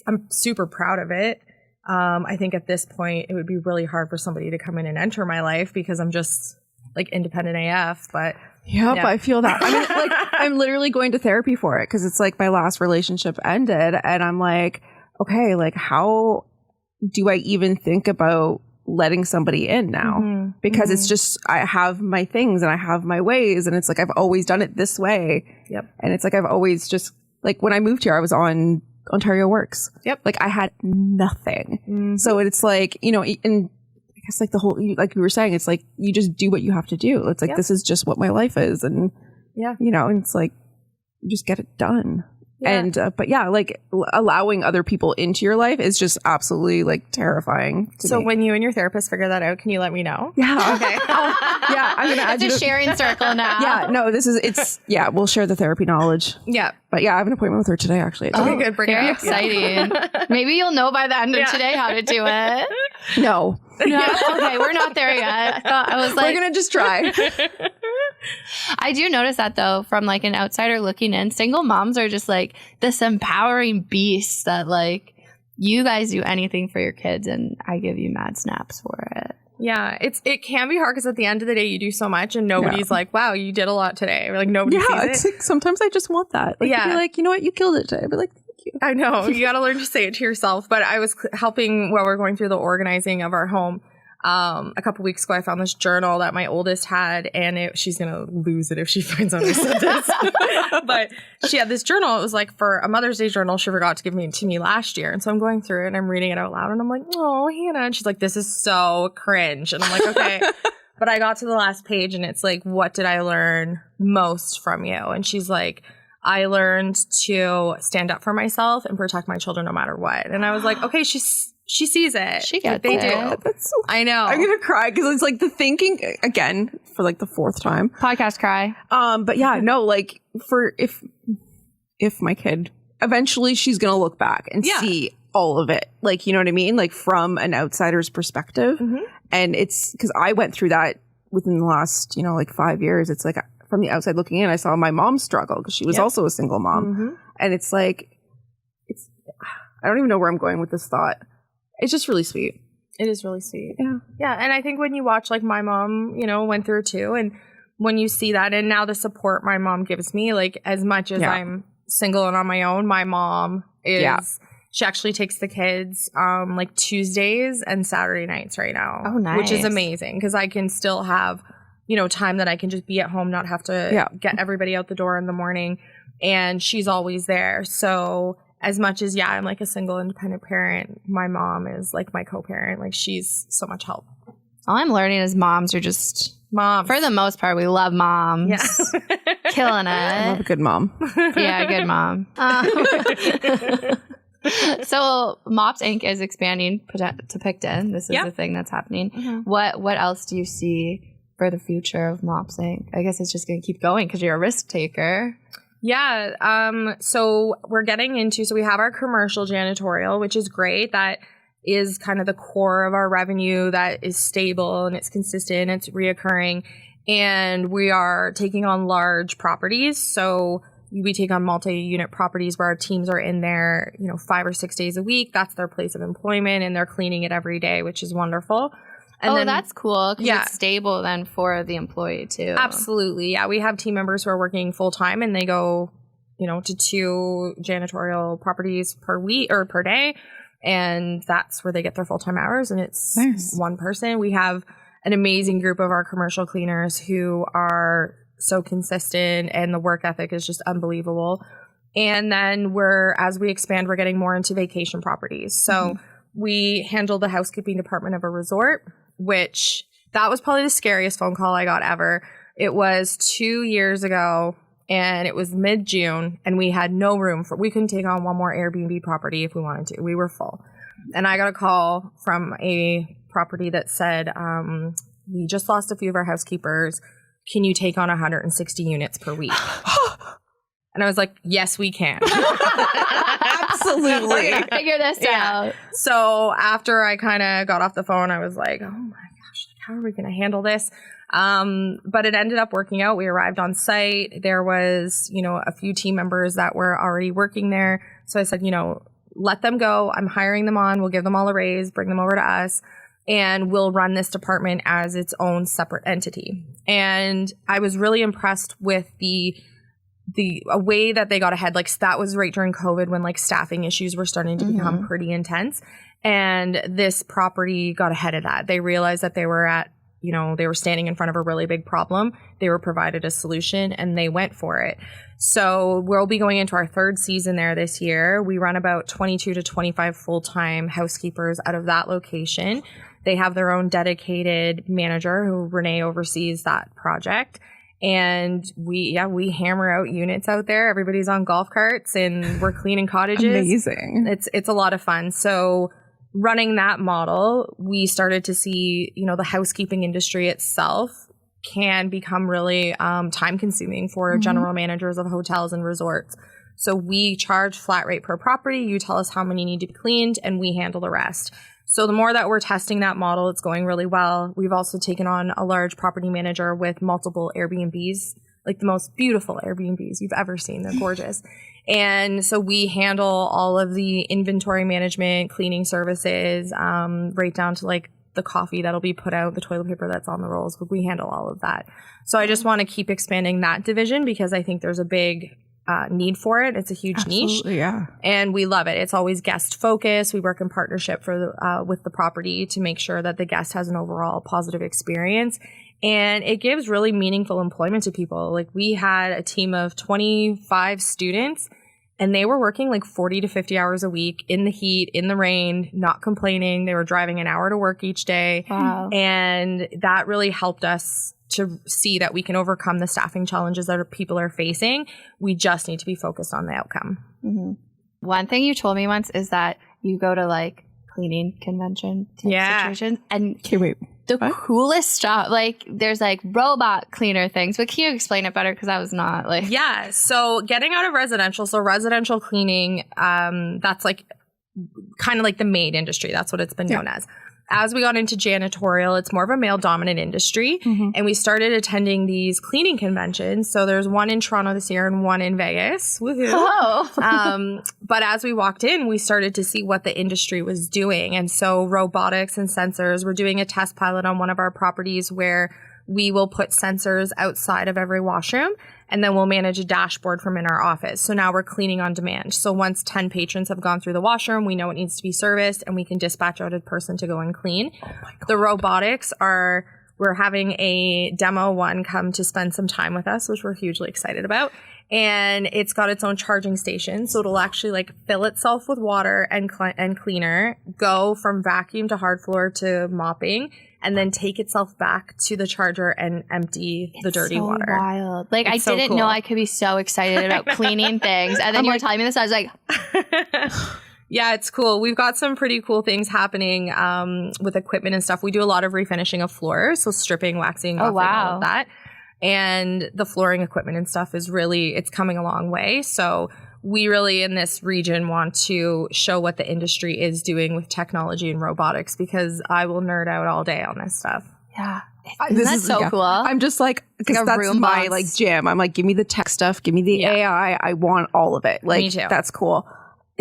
I'm super proud of it. I think at this point it would be really hard for somebody to come in and enter my life, because I'm just like independent AF. But yeah. I feel that. I mean, like, I'm literally going to therapy for it, because it's like my last relationship ended, and I'm like, okay, like, how do I even think about letting somebody in now? Because it's just, I have my things and I have my ways, and it's like I've always done it this way. And it's like I've always just, like, when I moved here, I was on Ontario Works. Like, I had nothing. So it's like, you know, and I guess like the whole, like you were saying, it's like you just do what you have to do. It's like, this is just what my life is. And, you know, and it's like, you just get it done. And, but yeah, like allowing other people into your life is just absolutely like terrifying to me. When you and your therapist figure that out, can you let me know? Yeah. Okay. Yeah. I'm going to add It's a sharing circle now. Yeah. No, we'll share the therapy knowledge. Yeah. But yeah, I have an appointment with her today, actually. Okay, good. Bring Very it up. exciting. Maybe you'll know by the end of today how to do it. No. Okay, we're not there yet. I was like, we're going to just try. I do notice that though, from like an outsider looking in, single moms are just like this empowering beast that like, you guys do anything for your kids and I give you mad snaps for it. Yeah, it can be hard, because at the end of the day, you do so much and nobody's like, wow, you did a lot today. Or like nobody sees it. It's like, sometimes I just want that. Like, be like, you know what, you killed it today. I'd be like, thank you. I know. You got to learn to say it to yourself. But I was helping while we're going through the organizing of our home. A couple weeks ago, I found this journal that my oldest had, and she's going to lose it if she finds out I said this. But she had this journal. It was like for a Mother's Day journal she forgot to give to me last year. And so I'm going through it and I'm reading it out loud and I'm like, oh, Hannah. And she's like, this is so cringe. And I'm like, okay. But I got to the last page and it's like, what did I learn most from you? And she's like, I learned to stand up for myself and protect my children no matter what. And I was like, okay, she sees it. She gets they it. do. That's so I know. I'm going to cry, because it's like the thinking, again, for like the fourth time. Podcast cry. But yeah, no, like for if my kid, eventually she's going to look back and see all of it. Like, you know what I mean? Like from an outsider's perspective. And it's because I went through that within the last, you know, like 5 years. It's like from the outside looking in, I saw my mom struggle because she was also a single mom. And it's like, I don't even know where I'm going with this thought. It's just really sweet. It is really sweet. Yeah. Yeah. And I think when you watch, like my mom, you know, went through it too. And when you see that, and now the support my mom gives me, like as much as I'm single and on my own, my mom is, she actually takes the kids like Tuesdays and Saturday nights right now. Oh, nice. Which is amazing, because I can still have, you know, time that I can just be at home, not have to get everybody out the door in the morning. And she's always there. So as much as, I'm like a single independent parent, my mom is like my co-parent. Like she's so much help. All I'm learning is moms are just Moms. For the most part, we love moms. Yeah. Killing I love a it. good mom. Yeah, good mom. So Mops Inc. is expanding to Picton. This is the thing that's happening. Mm-hmm. What else do you see for the future of Mops Inc.? I guess it's just going to keep going because you're a risk taker. Yeah. So we're getting into, so we have our commercial janitorial, which is great. That is kind of the core of our revenue that is stable and it's consistent, it's reoccurring. And we are taking on large properties. So we take on multi-unit properties where our teams are in there, 5 or 6 days a week. That's their place of employment and they're cleaning it every day, which is wonderful. And that's cool. 'Cause Yeah. it's stable then for the employee too. Absolutely. Yeah. We have team members who are working full time and they go, to 2 janitorial properties per week or per day. And that's where they get their full time hours. And it's one person. We have an amazing group of our commercial cleaners who are so consistent and the work ethic is just unbelievable. And then as we expand, we're getting more into vacation properties. So we handle the housekeeping department of a resort, which that was probably the scariest phone call I got ever. It was 2 years ago and it was mid-June and we had no room we couldn't take on one more Airbnb property if we wanted to. We were full. And I got a call from a property that said, we just lost a few of our housekeepers. Can you take on 160 units per week? And I was like, yes, we can. Absolutely. Figure this out. So after I kind of got off the phone, I was like, oh my gosh, how are we going to handle this? But it ended up working out. We arrived on site. There was, a few team members that were already working there. So I said, let them go. I'm hiring them on. We'll give them all a raise, bring them over to us, and we'll run this department as its own separate entity. And I was really impressed with the way that they got ahead. Like that was right during COVID when like staffing issues were starting to become pretty intense. And this property got ahead of that. They realized that they were they were standing in front of a really big problem. They were provided a solution and they went for it. So we'll be going into our 3rd season there this year. We run about 22 to 25 full-time housekeepers out of that location. They have their own dedicated manager who Renee oversees that project. And we hammer out units out there. Everybody's on golf carts and we're cleaning cottages. Amazing. It's a lot of fun. So running that model, we started to see, the housekeeping industry itself can become really time consuming for general managers of hotels and resorts. So we charge flat rate per property. You tell us how many need to be cleaned and we handle the rest. So the more that we're testing that model, it's going really well. We've also taken on a large property manager with multiple Airbnbs, like the most beautiful Airbnbs you've ever seen. They're gorgeous. And so we handle all of the inventory management, cleaning services, right down to like the coffee that'll be put out, the toilet paper that's on the rolls. But we handle all of that. So I just want to keep expanding that division because I think there's a big need for it. It's a huge niche. Yeah. And we love it. It's always guest focused. We work in partnership with the property to make sure that the guest has an overall positive experience. And it gives really meaningful employment to people. Like we had a team of 25 students and they were working like 40 to 50 hours a week in the heat, in the rain, not complaining. They were driving an hour to work each day. Wow. And that really helped us to see that we can overcome the staffing challenges that people are facing. We just need to be focused on the outcome. One thing you told me once is that you go to like cleaning convention situations and Okay, wait. the coolest stuff, like there's like robot cleaner things, but can you explain it better? Because I was not like... Yeah. So getting out of residential, residential cleaning, that's like kind of like the maid industry. That's what it's been known as. As we got into janitorial, it's more of a male dominant industry. And we started attending these cleaning conventions. So there's one in Toronto this year and one in Vegas. Woohoo. Oh. But as we walked in, we started to see what the industry was doing. And so robotics and sensors, we're doing a test pilot on one of our properties where we will put sensors outside of every washroom and then we'll manage a dashboard from in our office. So now we're cleaning on demand. So once 10 patrons have gone through the washroom, we know it needs to be serviced and we can dispatch out a person to go and clean. The robotics we're having a demo one come to spend some time with us, which we're hugely excited about. And it's got its own charging station. So it'll actually like fill itself with water and cleaner, go from vacuum to hard floor to mopping, and then take itself back to the charger and empty the dirty water. Wild. Like It's I so didn't cool. know I could be so excited about cleaning things. And then you were telling me this, I was like, Yeah, it's cool. We've got some pretty cool things happening with equipment and stuff. We do a lot of refinishing of floors, so stripping, waxing, buffing, all of that. And the flooring equipment and stuff is really, it's coming a long way. So we really in this region want to show what the industry is doing with technology and robotics because I will nerd out all day on this stuff. yeah. This That's so cool. I'm just like, because like a that's room my box. like jam. I'm like, give me the tech stuff, give me the AI. I want all of it. Like, Me too. that's cool.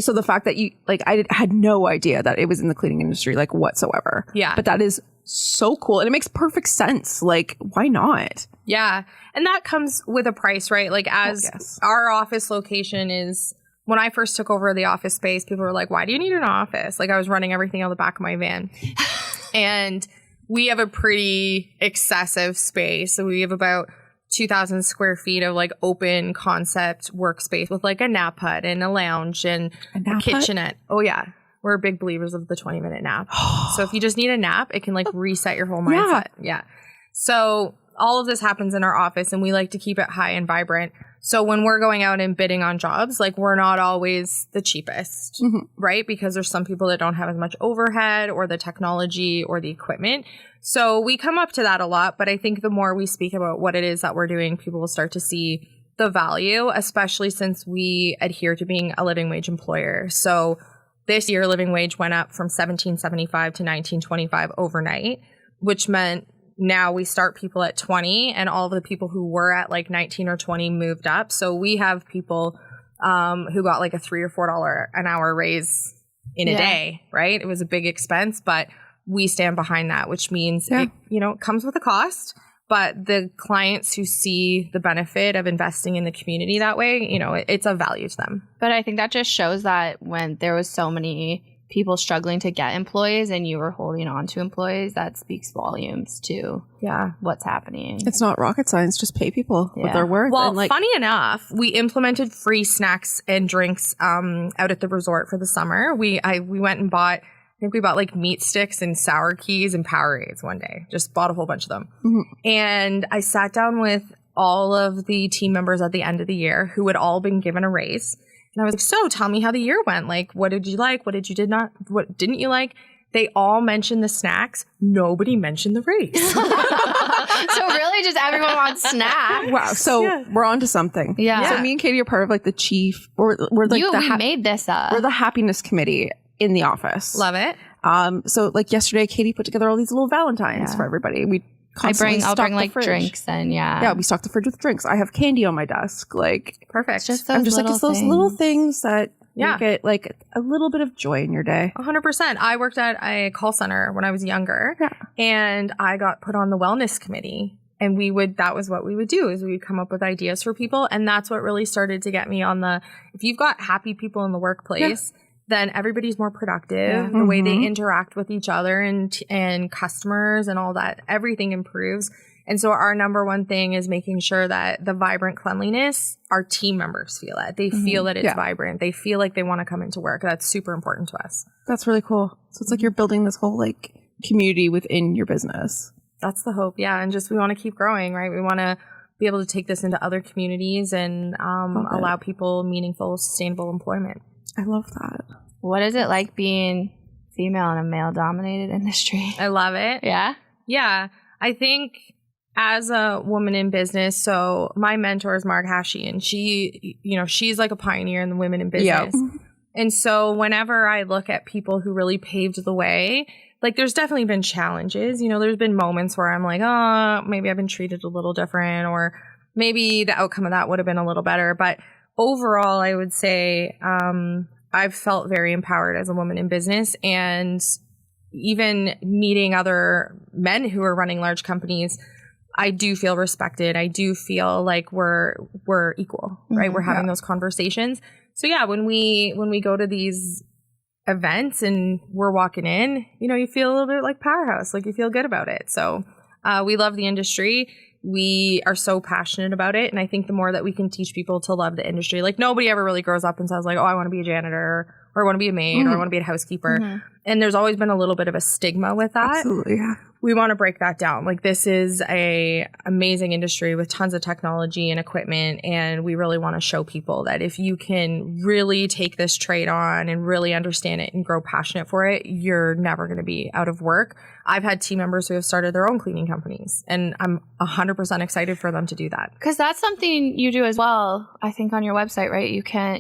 So the fact that you like, I had no idea that it was in the cleaning industry, like whatsoever. Yeah. But that is so cool. And it makes perfect sense. Like, why not? Yeah. And that comes with a price, right? Like as our office location is, when I first took over the office space, people were like, why do you need an office? Like I was running everything out the back of my van. And we have a pretty excessive space. So we have about 2,000 square feet of like open concept workspace with like a nap hut and a lounge and a kitchenette. Oh yeah. We're big believers of the 20-minute nap. So if you just need a nap, it can like reset your whole mindset. Yeah. So all of this happens in our office and we like to keep it high and vibrant. So when we're going out and bidding on jobs, like we're not always the cheapest, right? Because there's some people that don't have as much overhead or the technology or the equipment. So we come up to that a lot. But I think the more we speak about what it is that we're doing, people will start to see the value, especially since we adhere to being a living wage employer. So this year, living wage went up from $17.75 to $19.25 overnight, which meant now we start people at 20 and all of the people who were at like 19 or 20 moved up. So we have people who got like a $3 or $4 an hour raise in a day, right? It was a big expense, but we stand behind that, which means it, you know, it comes with a cost. But the clients who see the benefit of investing in the community that way, you know, it's of value to them. But I think that just shows that when there was so many people struggling to get employees and you were holding on to employees, that speaks volumes to what's happening. It's not rocket science. Just pay people what they're worth. Well, and like, funny enough, we implemented free snacks and drinks out at the resort for the summer. We went and bought, I think we bought like meat sticks and sour keys and Powerades one day. Just bought a whole bunch of them. And I sat down with all of the team members at the end of the year who had all been given a raise. And I was like, so tell me how the year went. Like, what did you like? What didn't you like? They all mentioned the snacks. Nobody mentioned the raise. So really just everyone wants snacks. Wow. So we're on to something. Yeah. So me and Katie are part of like the chief, we're like we made this up. We're the happiness committee in the office. Love it. So like yesterday, Katie put together all these little Valentines for everybody. I'll bring like drinks and we stock the fridge with drinks. I have candy on my desk. Like perfect. It's I'm just like, it's those little things that make it like a little bit of joy in your day. 100%. I worked at a call center when I was younger and I got put on the wellness committee. And that was what we would do, is we would come up with ideas for people. And that's what really started to get me on if you've got happy people in the workplace, then everybody's more productive. The way they interact with each other and customers and all that, everything improves. And so our number one thing is making sure that the vibrant cleanliness, our team members feel it. They feel that it's vibrant. They feel like they want to come into work. That's super important to us. That's really cool. So it's like you're building this whole like community within your business. That's the hope. Yeah. And just, we want to keep growing, right? We want to be able to take this into other communities and allow people meaningful, sustainable employment. I love that. What is it like being female in a male-dominated industry? I love it. Yeah? Yeah. I think as a woman in business, so my mentor is Marg Hashi, and she's like a pioneer in the women in business. And so whenever I look at people who really paved the way, like there's definitely been challenges. You know, there's been moments where I'm like, oh, maybe I've been treated a little different, or maybe the outcome of that would have been a little better. But overall, I would say I've felt very empowered as a woman in business, and even meeting other men who are running large companies, I do feel respected. I do feel like we're equal, right? We're having those conversations. So yeah, when we go to these events and we're walking in, you know, you feel a little bit like Powerhouse, like you feel good about it. So we love the industry. We are so passionate about it. And I think the more that we can teach people to love the industry, like nobody ever really grows up and says like, oh, I want to be a janitor, or I want to be a maid, or I want to be a housekeeper. And there's always been a little bit of a stigma with that. Absolutely, yeah. We want to break that down. Like, this is a amazing industry with tons of technology and equipment. And we really want to show people that if you can really take this trade on and really understand it and grow passionate for it, you're never going to be out of work. I've had team members who have started their own cleaning companies, and I'm 100% excited for them to do that. Because that's something you do as well, I think, on your website, right?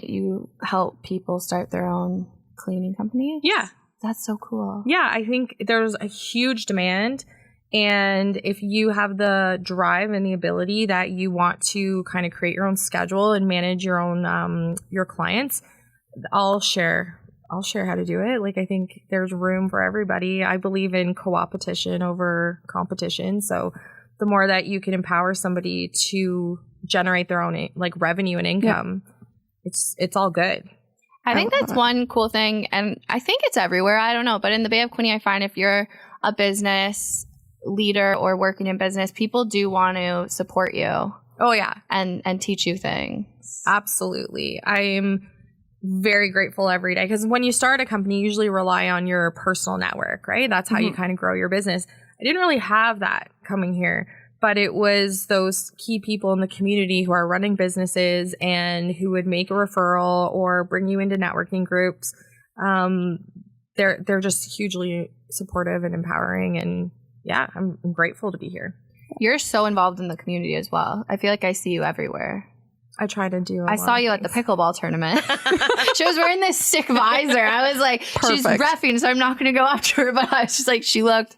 You help people start their own cleaning companies? Yeah. That's so cool. Yeah, I think there's a huge demand. And if you have the drive and the ability that you want to kind of create your own schedule and manage your own your clients, I'll share I'll share how to do it. Like, I think there's room for everybody. I believe in co-opetition over competition. So the more that you can empower somebody to generate their own like revenue and income, it's all good. I think that's one cool thing, and I think it's everywhere. I don't know, but in the Bay of Quinte, I find if you're a business leader or working in business, people do want to support you. Oh yeah, and teach you things. Absolutely. I'm very grateful every day, because when you start a company, you usually rely on your personal network, right? That's how you kind of grow your business. I didn't really have that coming here, but it was those key people in the community who are running businesses and who would make a referral or bring you into networking groups. They're just hugely supportive and empowering, and yeah, I'm grateful to be here. You're so involved in the community as well. I feel like I see you everywhere. I try to do. I saw you at the pickleball tournament. She was wearing this sick visor. I was like, she's reffing, so I'm not going to go after her. But I was just like, she looked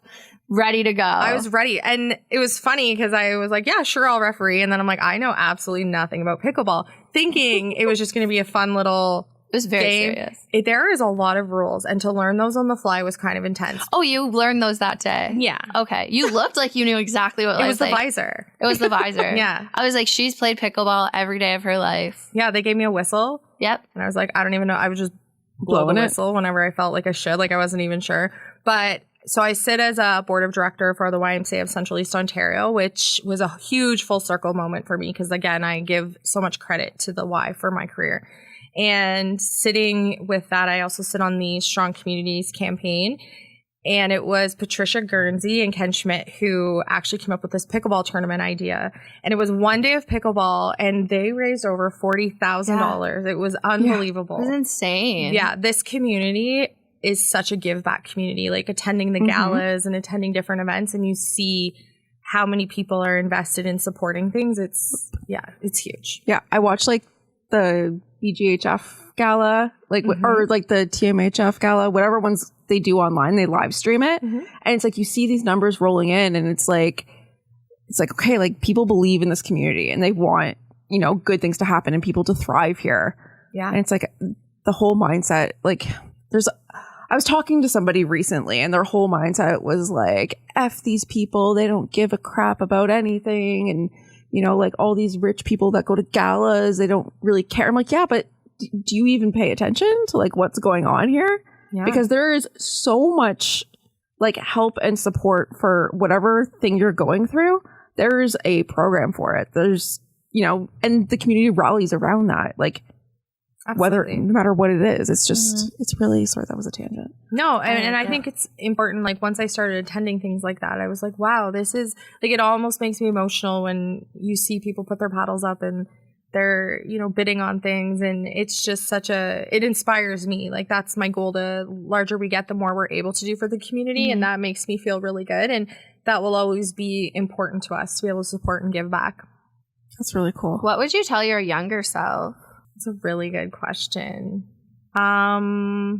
ready to go. I was ready. And it was funny because I was like, yeah, sure, I'll referee. And then I'm like, I know absolutely nothing about pickleball, thinking it was just going to be a fun little It was very game. serious. There is a lot of rules, and to learn those on the fly was kind of intense. Oh, you learned those that day? Yeah. Okay. You looked like you knew exactly what it was. The like, visor. It was the visor. Yeah. I was like, she's played pickleball every day of her life. Yeah, they gave me a whistle. Yep. And I was like, I don't even know. I was just blowing the whistle whenever I felt like I should. Like, I wasn't even sure. But so I sit as a board of director for the YMCA of Central East Ontario, which was a huge full circle moment for me because, again, I give so much credit to the Y for my career. And sitting with that, I also sit on the Strong Communities campaign. And it was Patricia Guernsey and Ken Schmidt who actually came up with this pickleball tournament idea. And it was one day of pickleball, and they raised over $40,000. It was unbelievable. It was insane. Yeah, this community is such a give back community, like attending the galas and attending different events, and you see how many people are invested in supporting things. It's huge. Yeah, I watched like the BGHF gala, like or like the TMHF gala, whatever ones they do online, they live stream it, and it's like you see these numbers rolling in, and it's like okay, like people believe in this community and they want, you know, good things to happen and people to thrive here. Yeah, and it's like the whole mindset. Like I was talking to somebody recently, and their whole mindset was like, F these people, they don't give a crap about anything, and you know, like all these rich people that go to galas, they don't really care. I'm like, yeah, but do you even pay attention to like what's going on here? Yeah. Because there is so much like help and support for whatever thing you're going through. There's a program for it. There's, you know, and the community rallies around that. Like, absolutely. No matter what it is, it's just, it's really, sorry, that was a tangent. No, and I think it's important, like once I started attending things like that, I was like, wow, this is, like it almost makes me emotional when you see people put their paddles up and they're, you know, bidding on things, and it's just it inspires me. Like that's my goal, the larger we get, the more we're able to do for the community, and that makes me feel really good, and that will always be important to us to be able to support and give back. That's really cool. What would you tell your younger self? It's a really good question. That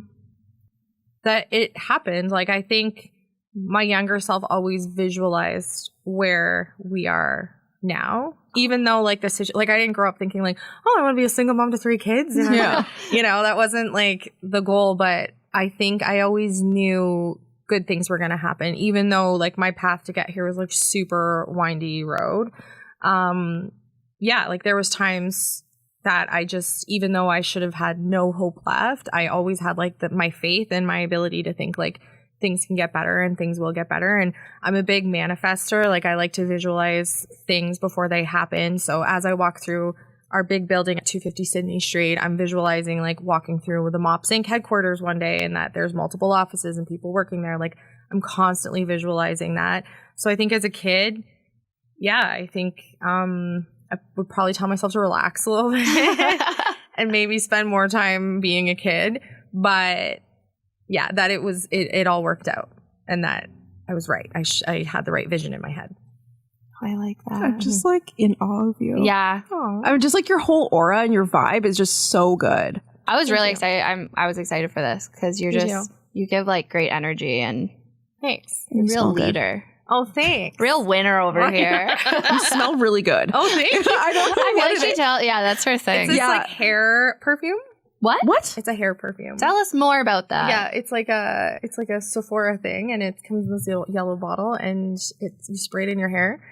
it happened. Like, I think my younger self always visualized where we are now, even though like like I didn't grow up thinking like, oh, I want to be a single mom to 3 kids. And you know, that wasn't like the goal, but I think I always knew good things were going to happen, even though like my path to get here was like super windy road. Like there was times that I just, even though I should have had no hope left, I always had like my faith and my ability to think like things can get better and things will get better. And I'm a big manifester. Like I like to visualize things before they happen. So as I walk through our big building at 250 Sydney Street, I'm visualizing like walking through the Mops Inc headquarters one day, and that there's multiple offices and people working there. Like I'm constantly visualizing that. So I think as a kid, I think, I would probably tell myself to relax a little bit and maybe spend more time being a kid. But yeah, that it all worked out, and that I was right. I had the right vision in my head. I like that. I'm just like in awe of you. Yeah. I'm just like your whole aura and your vibe is just so good. I was really excited. I was excited for this because you give like great energy, and thanks. You're a real leader. Oh, thanks. Real winner over here. You smell really good. Oh, thank you. I don't know I feel like she tell. Yeah, that's her thing. It's this like hair perfume. What? It's a hair perfume. Tell us more about that. Yeah, it's like a Sephora thing, and it comes in this yellow bottle, and you spray it in your hair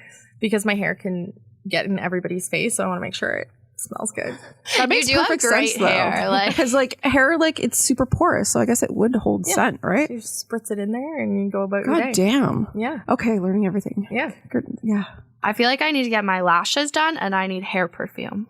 because my hair can get in everybody's face, so I want to make sure it smells good. That makes you do perfect have great sense, though. hair. Like, Because like hair, like it's super porous, so I guess it would hold scent, right? You just spritz it in there, and you go about your day. God damn. Yeah. Okay, learning everything. Yeah. Good. Yeah. I feel like I need to get my lashes done, and I need hair perfume.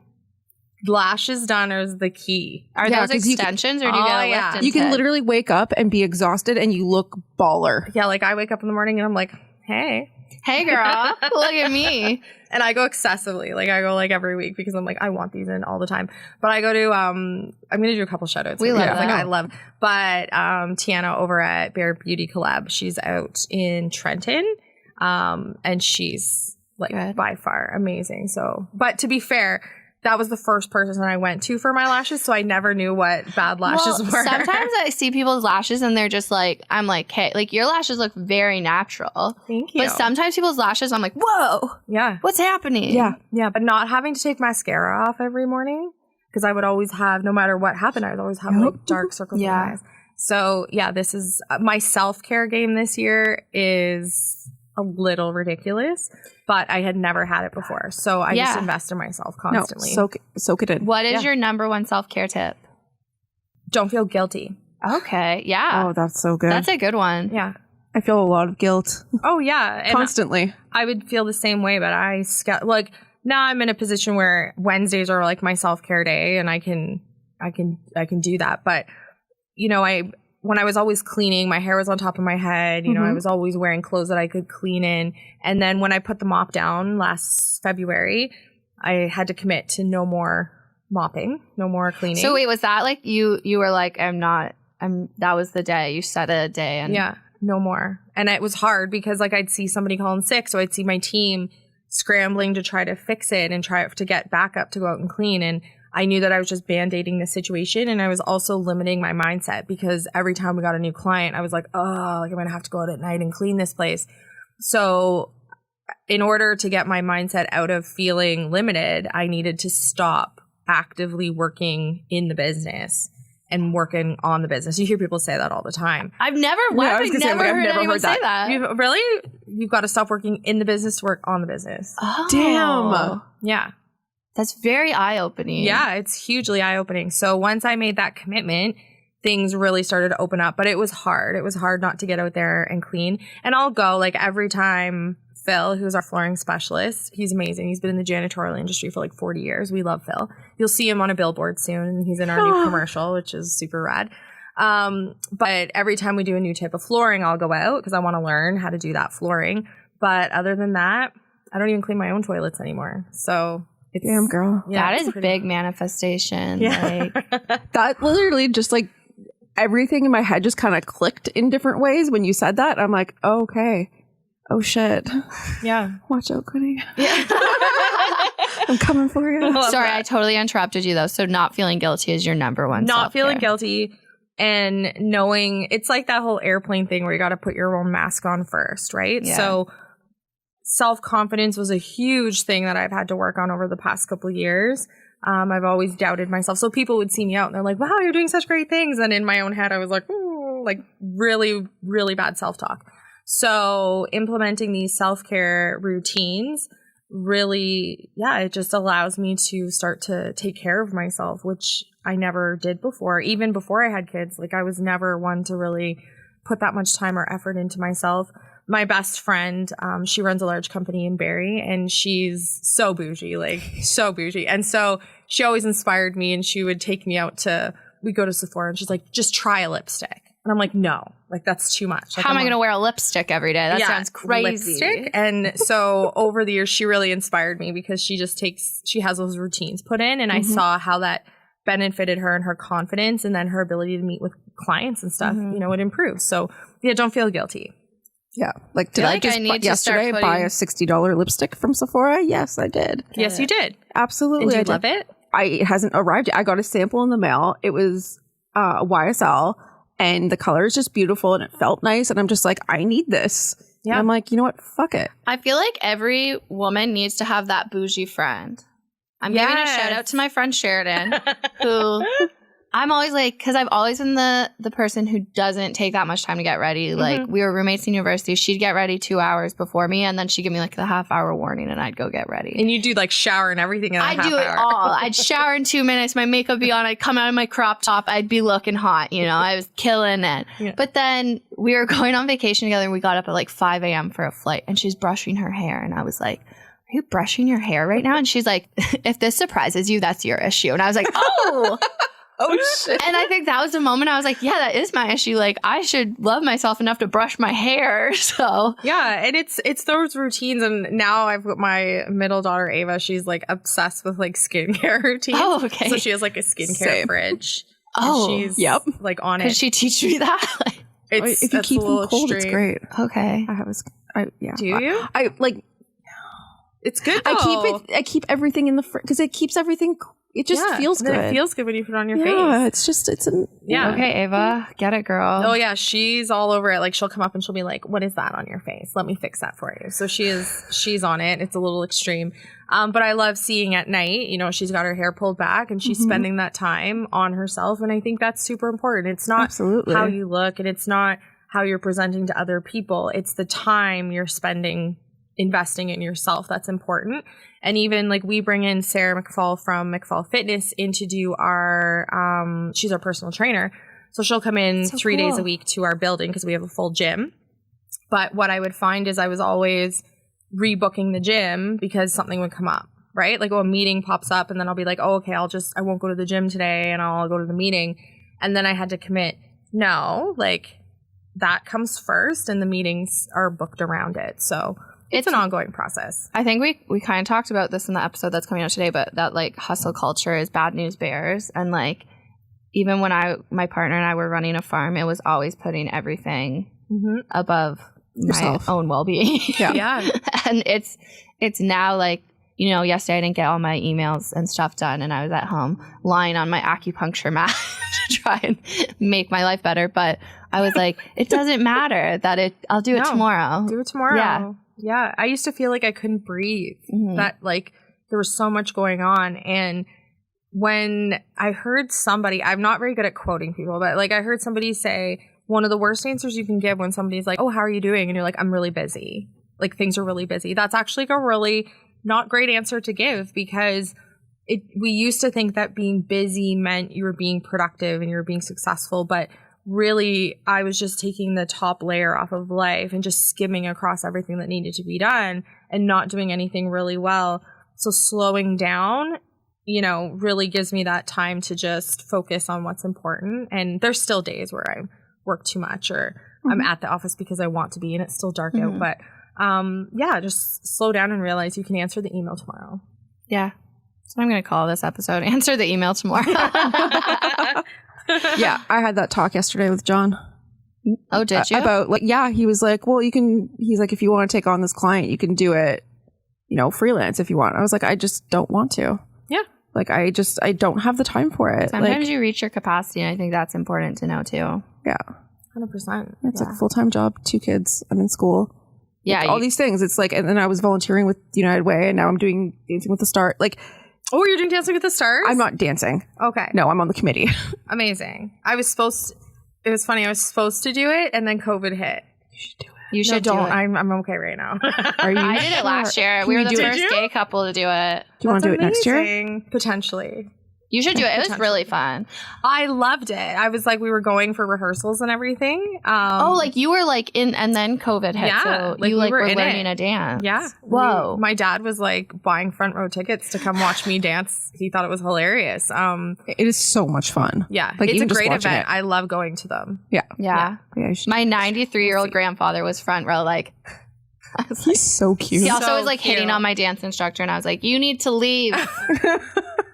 Lashes done is the key. Are Yeah, those 'cause you extensions, or do you get a lift and You can tip? literally wake up and be exhausted, and you look baller. Yeah, like I wake up in the morning and I'm like, hey. Hey, girl, look at me. And I go excessively. Like I go like every week because I'm like, I want these in all the time. But I go to I'm gonna do a couple shout outs. We love like that. I love. But Tiana over at Bare Beauty Collab, she's out in Trenton. And she's like Good. by far amazing. So but to be fair, that was the first person I went to for my lashes, so I never knew what bad lashes were. Sometimes I see people's lashes and they're just like, I'm like, hey, like your lashes look very natural. Thank you. But sometimes people's lashes, I'm like, whoa, yeah. what's happening? Yeah. Yeah, but not having to take mascara off every morning because I would always have, no matter what happened, I would always have like dark circles in my eyes. So yeah, this is my self-care game this year is a little ridiculous, but I had never had it before. So I just invest in myself constantly. No, soak it in. What is your number one self-care tip? Don't feel guilty. Okay. Yeah. Oh, that's so good. That's a good one. Yeah. I feel a lot of guilt Oh yeah. And constantly. I would feel the same way, but like now I'm in a position where Wednesdays are like my self-care day and I can do that. But you know, when I was always cleaning, my hair was on top of my head. You know, I was always wearing clothes that I could clean in. And then when I put the mop down last February, I had to commit to no more mopping, no more cleaning. So wait, was that like you were like, that was the day you set a day and yeah, no more. And it was hard because like I'd see somebody calling sick. So I'd see my team scrambling to try to fix it and try to get back up to go out and clean. And I knew that I was just band-aiding the situation, and I was also limiting my mindset because every time we got a new client, I was like, oh, like I'm going to have to go out at night and clean this place. So in order to get my mindset out of feeling limited, I needed to stop actively working in the business and working on the business. You hear people say that all the time. I've never heard anyone say that. You've got to stop working in the business to work on the business. Oh. Damn. Yeah. That's very eye-opening. Yeah, it's hugely eye-opening. So once I made that commitment, things really started to open up. But it was hard. It was hard not to get out there and clean. And I'll go like every time Phil, who's our flooring specialist, he's amazing. He's been in the janitorial industry for like 40 years. We love Phil. You'll see him on a billboard soon. He's in our new commercial, which is super rad. But every time we do a new type of flooring, I'll go out because I want to learn how to do that flooring. But other than that, I don't even clean my own toilets anymore. So... Damn, girl. Yeah, that is big manifestation. Yeah. Like, That literally just like everything in my head just kind of clicked in different ways when you said that. I'm like, oh, okay. Oh, shit. Yeah. Watch out, Quinny. Yeah. I'm coming for you. sorry, I totally interrupted you though. So not feeling guilty is your number one. Not self-care. feeling guilty and knowing it's like that whole airplane thing where you got to put your own mask on first, right? Yeah. So self-confidence was a huge thing that I've had to work on over the past couple of years. I've always doubted myself. So people would see me out and they're like, wow, you're doing such great things. And in my own head, I was like, like really, really bad self-talk. So implementing these self-care routines really, it just allows me to start to take care of myself, which I never did before. Even before I had kids, like I was never one to really put that much time or effort into myself. My best friend, she runs a large company in Barrie, and she's so bougie, like so bougie. And so she always inspired me, and she would take me out we go to Sephora, and she's like, just try a lipstick. And I'm like, no, like that's too much. Like, How am I going to wear a lipstick every day? That sounds crazy. Lipstick. And so over the years, she really inspired me because she has those routines put in, and I saw how that benefited her and her confidence, and then her ability to meet with clients and stuff, it improves. So yeah, don't feel guilty. Yeah. Like, did I just yesterday buy a $60 lipstick from Sephora? Yes, I did. Yes, you did. Absolutely. And do you I love did. it? It hasn't arrived yet. I got a sample in the mail. It was YSL, and the color is just beautiful, and it felt nice. And I'm just like, I need this. Yeah. And I'm like, you know what? Fuck it. I feel like every woman needs to have that bougie friend. I'm giving a shout out to my friend Sheridan, who I'm always like, because I've always been the person who doesn't take that much time to get ready. Like, we were roommates in university. She'd get ready 2 hours before me, and then she'd give me like the half-hour warning, and I'd go get ready. And you do like shower and everything in a half I'd do it hour. all. I'd shower in 2 minutes. My makeup be on. I'd come out of my crop top. I'd be looking hot. You know, I was killing it. Yeah. But then we were going on vacation together, and we got up at like 5 a.m. for a flight, and she's brushing her hair, and I was like, are you brushing your hair right now? And she's like, if this surprises you, that's your issue. And I was like, oh. Oh, shit. And I think that was the moment I was like, yeah, that is my issue. Like, I should love myself enough to brush my hair. So Yeah, and it's those routines. And now I've got my middle daughter, Ava. She's like obsessed with like skincare routines. Oh, okay. So she has like a skincare Same. fridge. Oh, and she's yep. like on could it. she teach me that? Like, It's if you that's keep a them little cold, it's extreme. great. okay. I have yeah. Do you? I like. It's good though. I keep everything in the because it keeps everything. It just feels then good. It feels good when you put it on your yeah, face. it's a Yeah. Okay, Ava, get it, girl. Oh yeah, she's all over it. Like she'll come up and she'll be like, "What is that on your face? Let me fix that for you." So she's on it. It's a little extreme, but I love seeing at night. You know, she's got her hair pulled back and she's spending that time on herself, and I think that's super important. It's not Absolutely. how you look, and it's not how you're presenting to other people. It's the time you're spending investing in yourself that's important. And even like we bring in Sarah McFall from McFall Fitness in to do our, she's our personal trainer. So she'll come in So 3 days cool. a week to our building because we have a full gym. But what I would find is I was always rebooking the gym because something would come up, right? Like, a meeting pops up and then I'll be like, oh, okay, I won't go to the gym today and I'll go to the meeting. And then I had to commit, no, like that comes first and the meetings are booked around it. So it's an ongoing process. I think we kind of talked about this in the episode that's coming out today, but that like hustle culture is bad news bears. And like, even when my partner and I were running a farm, it was always putting everything above Yourself. my own well-being. Yeah. And it's now like, you know, yesterday I didn't get all my emails and stuff done, and I was at home lying on my acupuncture mat to try and make my life better. But I was like, it doesn't matter that I'll do it tomorrow. Do it tomorrow. Yeah. Yeah. I used to feel like I couldn't breathe. That like there was so much going on. And when I heard somebody, I'm not very good at quoting people, but like I heard somebody say, one of the worst answers you can give when somebody's like, oh, how are you doing? And you're like, I'm really busy. Like things are really busy. That's actually like a really not great answer to give, because we used to think that being busy meant you were being productive and you were being successful, but really I was just taking the top layer off of life and just skimming across everything that needed to be done and not doing anything really well. So slowing down, you know, really gives me that time to just focus on what's important. And there's still days where I work too much or I'm at the office because I want to be and it's still dark out. But yeah, just slow down and realize you can answer the email tomorrow. Yeah. So I'm going to call this episode Answer the Email Tomorrow. Yeah, I had that talk yesterday with John. Oh, did you? About like, yeah, he was like, well, he's like, if you want to take on this client, you can do it, you know, freelance if you want. I was like, I just don't want to. Yeah. Like, I don't have the time for it. Sometimes like, you reach your capacity, and I think that's important to know too. yeah. 100%. It's a full-time job, 2 kids. I'm in school. Yeah. Like, all these things. It's like, and then I was volunteering with United Way, and now I'm doing Dancing with the Stars. Like, Oh, you're doing Dancing with the Stars? I'm not dancing. Okay. No, I'm on the committee. Amazing. It was funny. I was supposed to do it and then COVID hit. You should do it. I'm okay right now. Are you? I did it last year. We were the first gay couple to do it. Do you want to do it next year? Amazing. Potentially. You should do it. It was really fun. I loved it. I was like, we were going for rehearsals and everything. Oh, like you were like in, and then COVID hit. Yeah, So like you we like were were in learning it. a dance. Yeah. Whoa. My dad was like buying front row tickets to come watch me dance. He thought it was hilarious. It is so much fun. Yeah. Like, It's a even just great watching event. it. I love going to them. Yeah. Yeah. Yeah, you should- My 93-year-old grandfather was front row. Like, I was like, He's so cute. he also So was like hitting cute. on my dance instructor, and I was like, "You need to leave.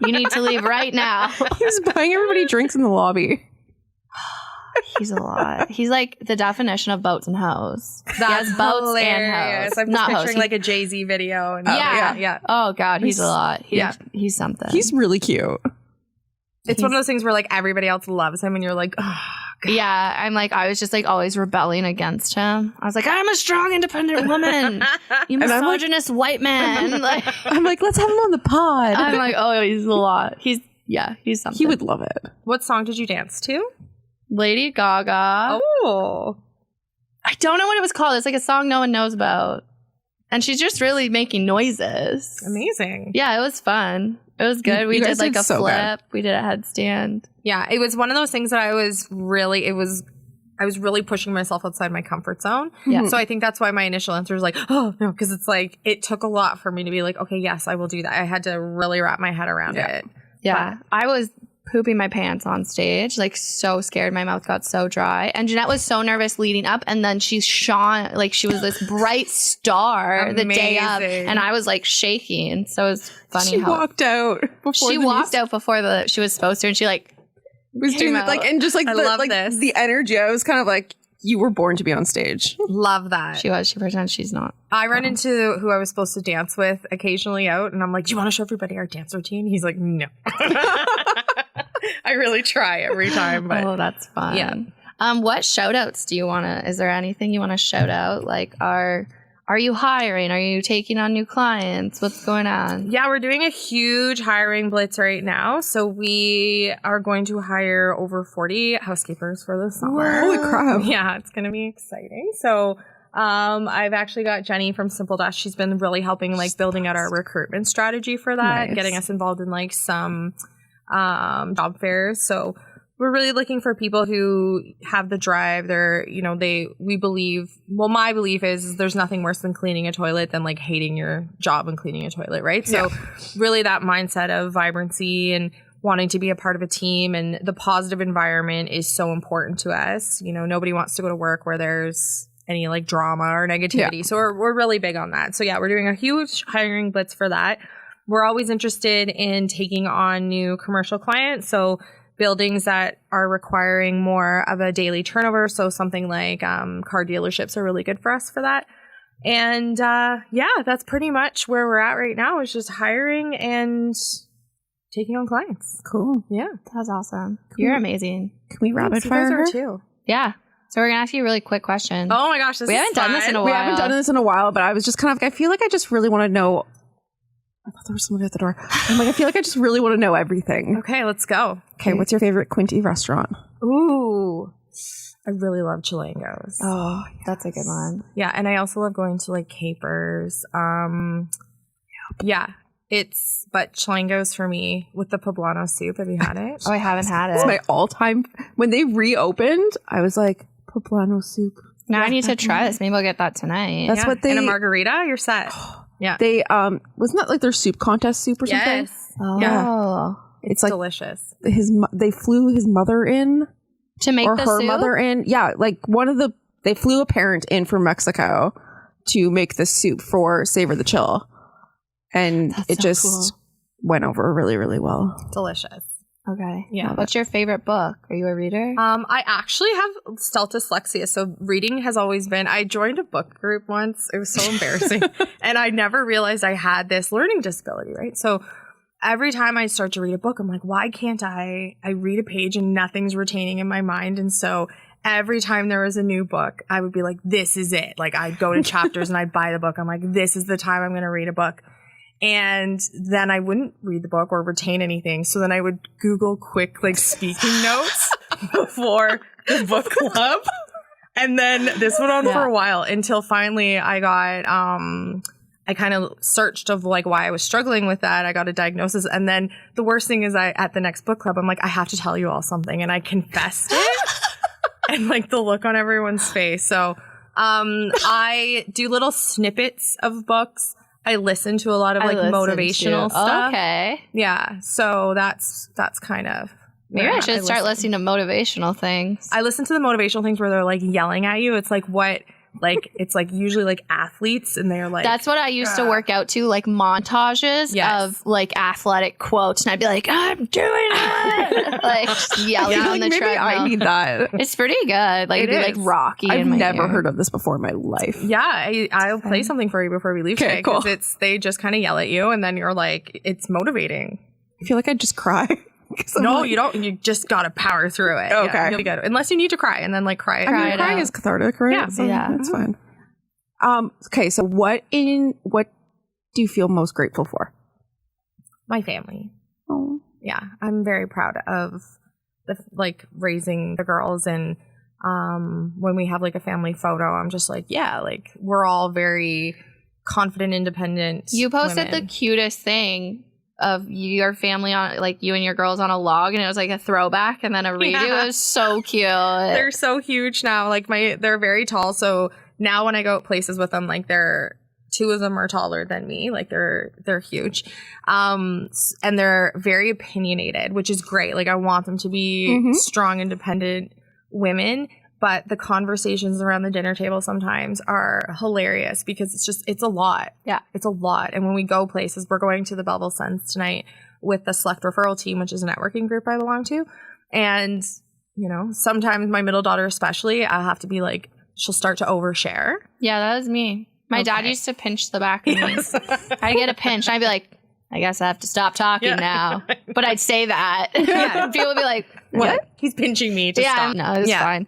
You need to leave right now." He's buying everybody drinks in the lobby. He's a lot. He's like the definition of boats and hoes. That's he has boats hilarious. and hoes. I'm just Not picturing hoes. like a Jay-Z video. And Yeah. Oh God, he's a lot. Yeah. He's something. He's really cute. It's one of those things where like everybody else loves him and you're like, oh, God. Yeah, I'm like, I was just like always rebelling against him. I was like, I'm a strong, independent woman. You And I'm like- misogynist white man. Like, I'm like, let's have him on the pod. I'm like, oh, he's a lot. He's he's something. He would love it. What song did you dance to? Lady Gaga. Oh. I don't know what it was called. It's like a song no one knows about. And she's just really making noises. Amazing. Yeah, it was fun. It was good. We did like a flip. We did a headstand. Yeah, it was one of those things that I was really pushing myself outside my comfort zone. Yeah. So I think that's why my initial answer was like, oh, no, because it's like, it took a lot for me to be like, okay, yes, I will do that. I had to really wrap my head around it. Yeah. I was pooping my pants on stage, like so scared. My mouth got so dry. And Jeanette was so nervous leading up. And then she shone, like she was this bright star the day of. And I was like shaking. So it was funny She walked out before she was supposed to. And she like was doing it, like, and just like, I love this. The energy. I was kind of like, you were born to be on stage. Love that. She pretends she's not. I run into who I was supposed to dance with occasionally out, and I'm like, do you want to show everybody our dance routine? He's like, no. I really try every time. But oh, that's fun. Yeah. What shout outs do you want to, is there anything you want to shout out? Like, are you hiring? Are you taking on new clients? What's going on? Yeah, we're doing a huge hiring blitz right now. So we are going to hire over 40 housekeepers for the summer. Holy crap. Yeah, it's going to be exciting. So I've actually got Jenny from Simple Dash. She's been really helping like building out our recruitment strategy for that, getting us involved in like some job fairs. So we're really looking for people who have the drive. We believe, well, my belief is there's nothing worse than cleaning a toilet than like hating your job and cleaning a toilet, right? So really that mindset of vibrancy and wanting to be a part of a team and the positive environment is so important to us. You know, nobody wants to go to work where there's any like drama or negativity. Yeah. So we're really big on that. So yeah, we're doing a huge hiring blitz for that. We're always interested in taking on new commercial clients. So buildings that are requiring more of a daily turnover. So something like car dealerships are really good for us for that. And that's pretty much where we're at right now, is just hiring and taking on clients. Cool. Yeah. That's awesome. You're amazing. Can we rapid fire her? Too. Yeah. So we're going to ask you a really quick question. Oh my gosh, we haven't done this in a while. We haven't done this in a while, but I was just kind of like, I feel like I just really want to know. I thought there was somebody at the door. I'm like, I feel like I just really want to know everything. Okay, let's go. Okay, what's your favorite Quinte restaurant? Ooh, I really love Chilangos. Oh, that's a good one. Yeah, and I also love going to like Capers. But Chilangos for me with the poblano soup. Have you had it? Oh, I haven't had it. It's my all-time. When they reopened, I was like, poblano soup. Now I need to try this. Maybe I'll get that tonight. That's what they. And a margarita, you're set. Yeah. They wasn't that like their soup contest soup or something? Yes. Oh. Yeah. It's like delicious. They flew his mother in to make or the her soup? mother in. Yeah, like they flew a parent in from Mexico to make the soup for Savor the Chill. And it just went over really, really well. Delicious. Okay. Yeah. What's your favorite book? Are you a reader? I actually have stealth dyslexia, so reading has always been. I joined a book group once. It was so embarrassing, and I never realized I had this learning disability. Right, so every time I start to read a book, I'm like, why can't I read a page and nothing's retaining in my mind? And so every time there was a new book, I would be like, this is it. Like I'd go to chapters and I'd buy the book. I'm like, this is the time I'm going to read a book. And then I wouldn't read the book or retain anything. So then I would Google quick like speaking notes before the book club. And then this went on for a while until finally I got, I kind of searched of like why I was struggling with that. I got a diagnosis. And then the worst thing is at the next book club, I'm like, I have to tell you all something. And I confessed it. And like the look on everyone's face. So I do little snippets of books. I listen to a lot of like motivational stuff. Okay. Yeah. So that's kind of. Maybe I should start listening to motivational things. I listen to the motivational things where they're like yelling at you. It's like it's like usually like athletes and they're like. That's what I used to work out to, like montages of like athletic quotes. And I'd be like, I'm doing it. Like just yelling on the treadmill. I need that. It's pretty good. Like it'd be like Rocky. I've never heard of this before in my life. Yeah. I'll play something for you before we leave today. Cool. Because they just kind of yell at you and then you're like, it's motivating. I feel like I'd just cry. No, you don't. You just gotta power through it. Okay. Yeah, you'll be good. Unless you need to cry and then like cry. Crying is cathartic, right? Yeah. So that's fine. Okay, so what do you feel most grateful for? My family. Oh. Yeah, I'm very proud of like raising the girls, and when we have like a family photo, I'm just like, yeah, like we're all very confident, independent. You posted women. the cutest thing of your family on, like you and your girls on a log, and it was like a throwback and then a redo. Yeah. It was so cute. They're so huge now. Like they're very tall. So now when I go places with them, like two of them are taller than me. Like they're huge. And they're very opinionated, which is great. Like I want them to be strong, independent women. But the conversations around the dinner table sometimes are hilarious because it's a lot. Yeah. It's a lot. And when we go places, we're going to the Belleville Sons tonight with the Select Referral Team, which is a networking group I belong to. And, you know, sometimes my middle daughter especially, I'll have to be like, she'll start to overshare. Yeah, that was me. My dad used to pinch the back of me. I'd get a pinch. And I'd be like, I guess I have to stop talking now. But I'd say that. Yeah. People would be like, what? He's pinching me to stop. No, it's fine.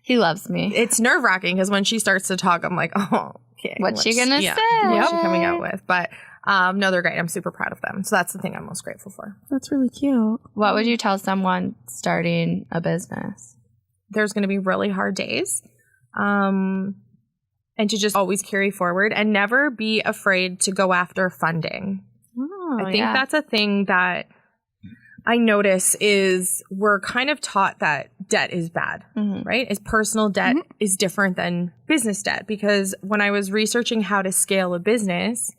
He loves me. It's nerve-wracking because when she starts to talk, I'm like, oh, okay. What's she going to say? What's she coming out with? But no, they're great. I'm super proud of them. So that's the thing I'm most grateful for. That's really cute. What would you tell someone starting a business? There's going to be really hard days. And to just always carry forward and never be afraid to go after funding. I think that's a thing that I notice is we're kind of taught that debt is bad, right? Is personal debt is different than business debt, because when I was researching how to scale a business,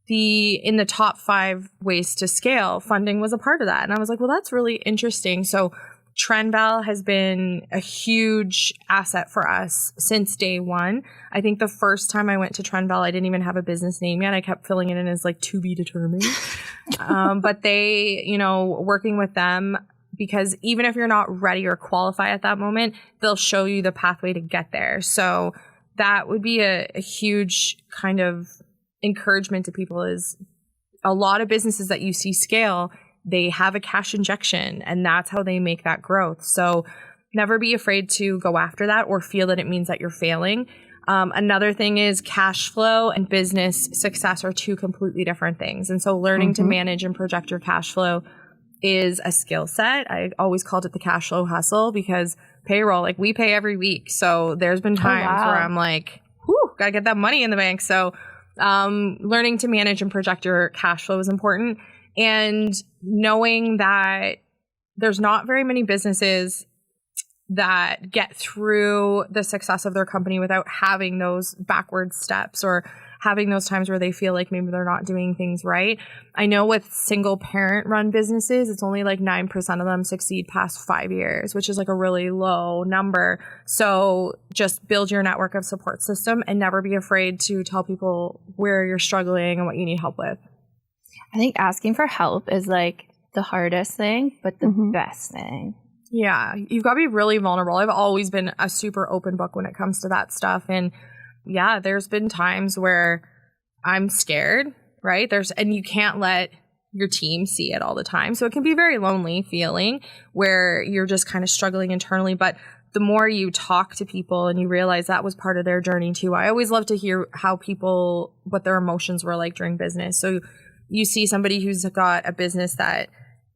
in the top 5 ways to scale, funding was a part of that. And I was like, well, that's really interesting. So Trenval has been a huge asset for us since day one. I think the first time I went to Trenval, I didn't even have a business name yet. I kept filling it in as like to be determined. But they, you know, working with them, because even if you're not ready or qualify at that moment, they'll show you the pathway to get there. So that would be a huge kind of encouragement to people. Is a lot of businesses that you see scale, they have a cash injection, and that's how they make that growth. So never be afraid to go after that or feel that it means that you're failing. Another thing is cash flow and business success are 2 completely different things. And so learning to manage and project your cash flow is a skill set. I always called it the cash flow hustle, because payroll, like we pay every week. So there's been times where I'm like, whew, gotta get that money in the bank. So learning to manage and project your cash flow is important. And knowing that there's not very many businesses that get through the success of their company without having those backward steps or having those times where they feel like maybe they're not doing things right. I know with single parent run businesses, it's only like 9% of them succeed past 5 years, which is like a really low number. So just build your network of support system and never be afraid to tell people where you're struggling and what you need help with. I think asking for help is like the hardest thing, but the best thing. Yeah, you've got to be really vulnerable. I've always been a super open book when it comes to that stuff. And yeah, there's been times where I'm scared, right? And you can't let your team see it all the time. So it can be a very lonely feeling where you're just kind of struggling internally. But the more you talk to people and you realize that was part of their journey too. I always love to hear what their emotions were like during business. So you see somebody who's got a business that,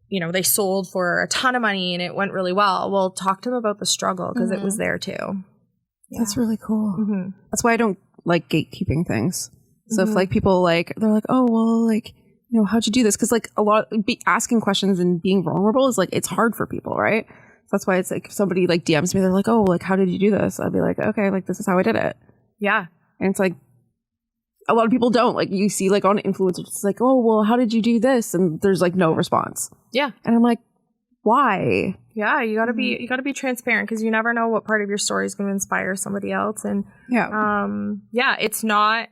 you know, they sold for a ton of money and it went really well. Well, talk to them about the struggle, because it was there too. Yeah. That's really cool. That's why I don't like gatekeeping things. So if like people like, they're like, oh, well, like, you know, how'd you do this? Because like asking questions and being vulnerable is like, it's hard for people, right? So that's why it's like, if somebody like DMs me, they're like, oh, like, how did you do this? I'd be like, okay, like, this is how I did it. Yeah. And it's like, a lot of people don't. Like, you see like on influencers, it's like, oh, well, how did you do this? And there's like no response. Yeah. And I'm like, why? Yeah, you gotta be transparent, because you never know what part of your story is going to inspire somebody else. And it's not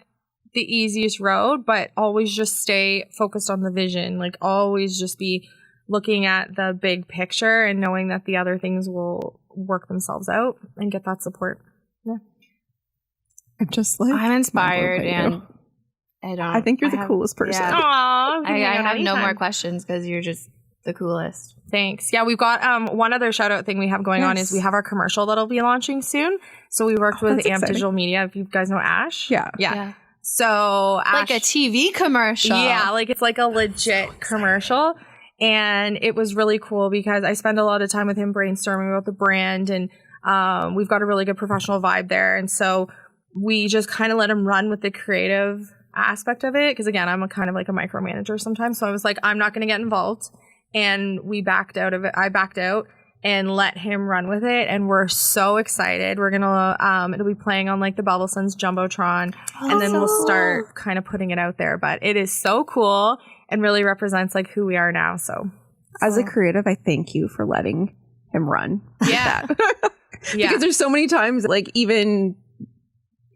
the easiest road, but always just stay focused on the vision. Like, always just be looking at the big picture and knowing that the other things will work themselves out, and get that support. Yeah. I'm just like, I'm inspired, and I think you're the coolest person. Yeah. Aww, I have no more questions, because you're just the coolest. Thanks. Yeah, we've got one other shout out thing we have going on is we have our commercial that'll be launching soon. So we worked with AMP Digital Media. If you guys know Ash. Yeah. So Ash, like a TV commercial. Yeah, like it's like a legit commercial. And it was really cool because I spend a lot of time with him brainstorming about the brand, and we've got a really good professional vibe there. And so we just kind of let him run with the creative aspect of it. Because again, I'm a kind of like a micromanager sometimes. So I was like, I'm not going to get involved. And we backed out of it. I backed out and let him run with it. And we're so excited. We're going to, it'll be playing on like the Bubblesons Jumbotron. And then we'll start kind of putting it out there. But it is so cool and really represents like who we are now. So as a creative, I thank you for letting him run. Yeah. Yeah. Because there's so many times, like even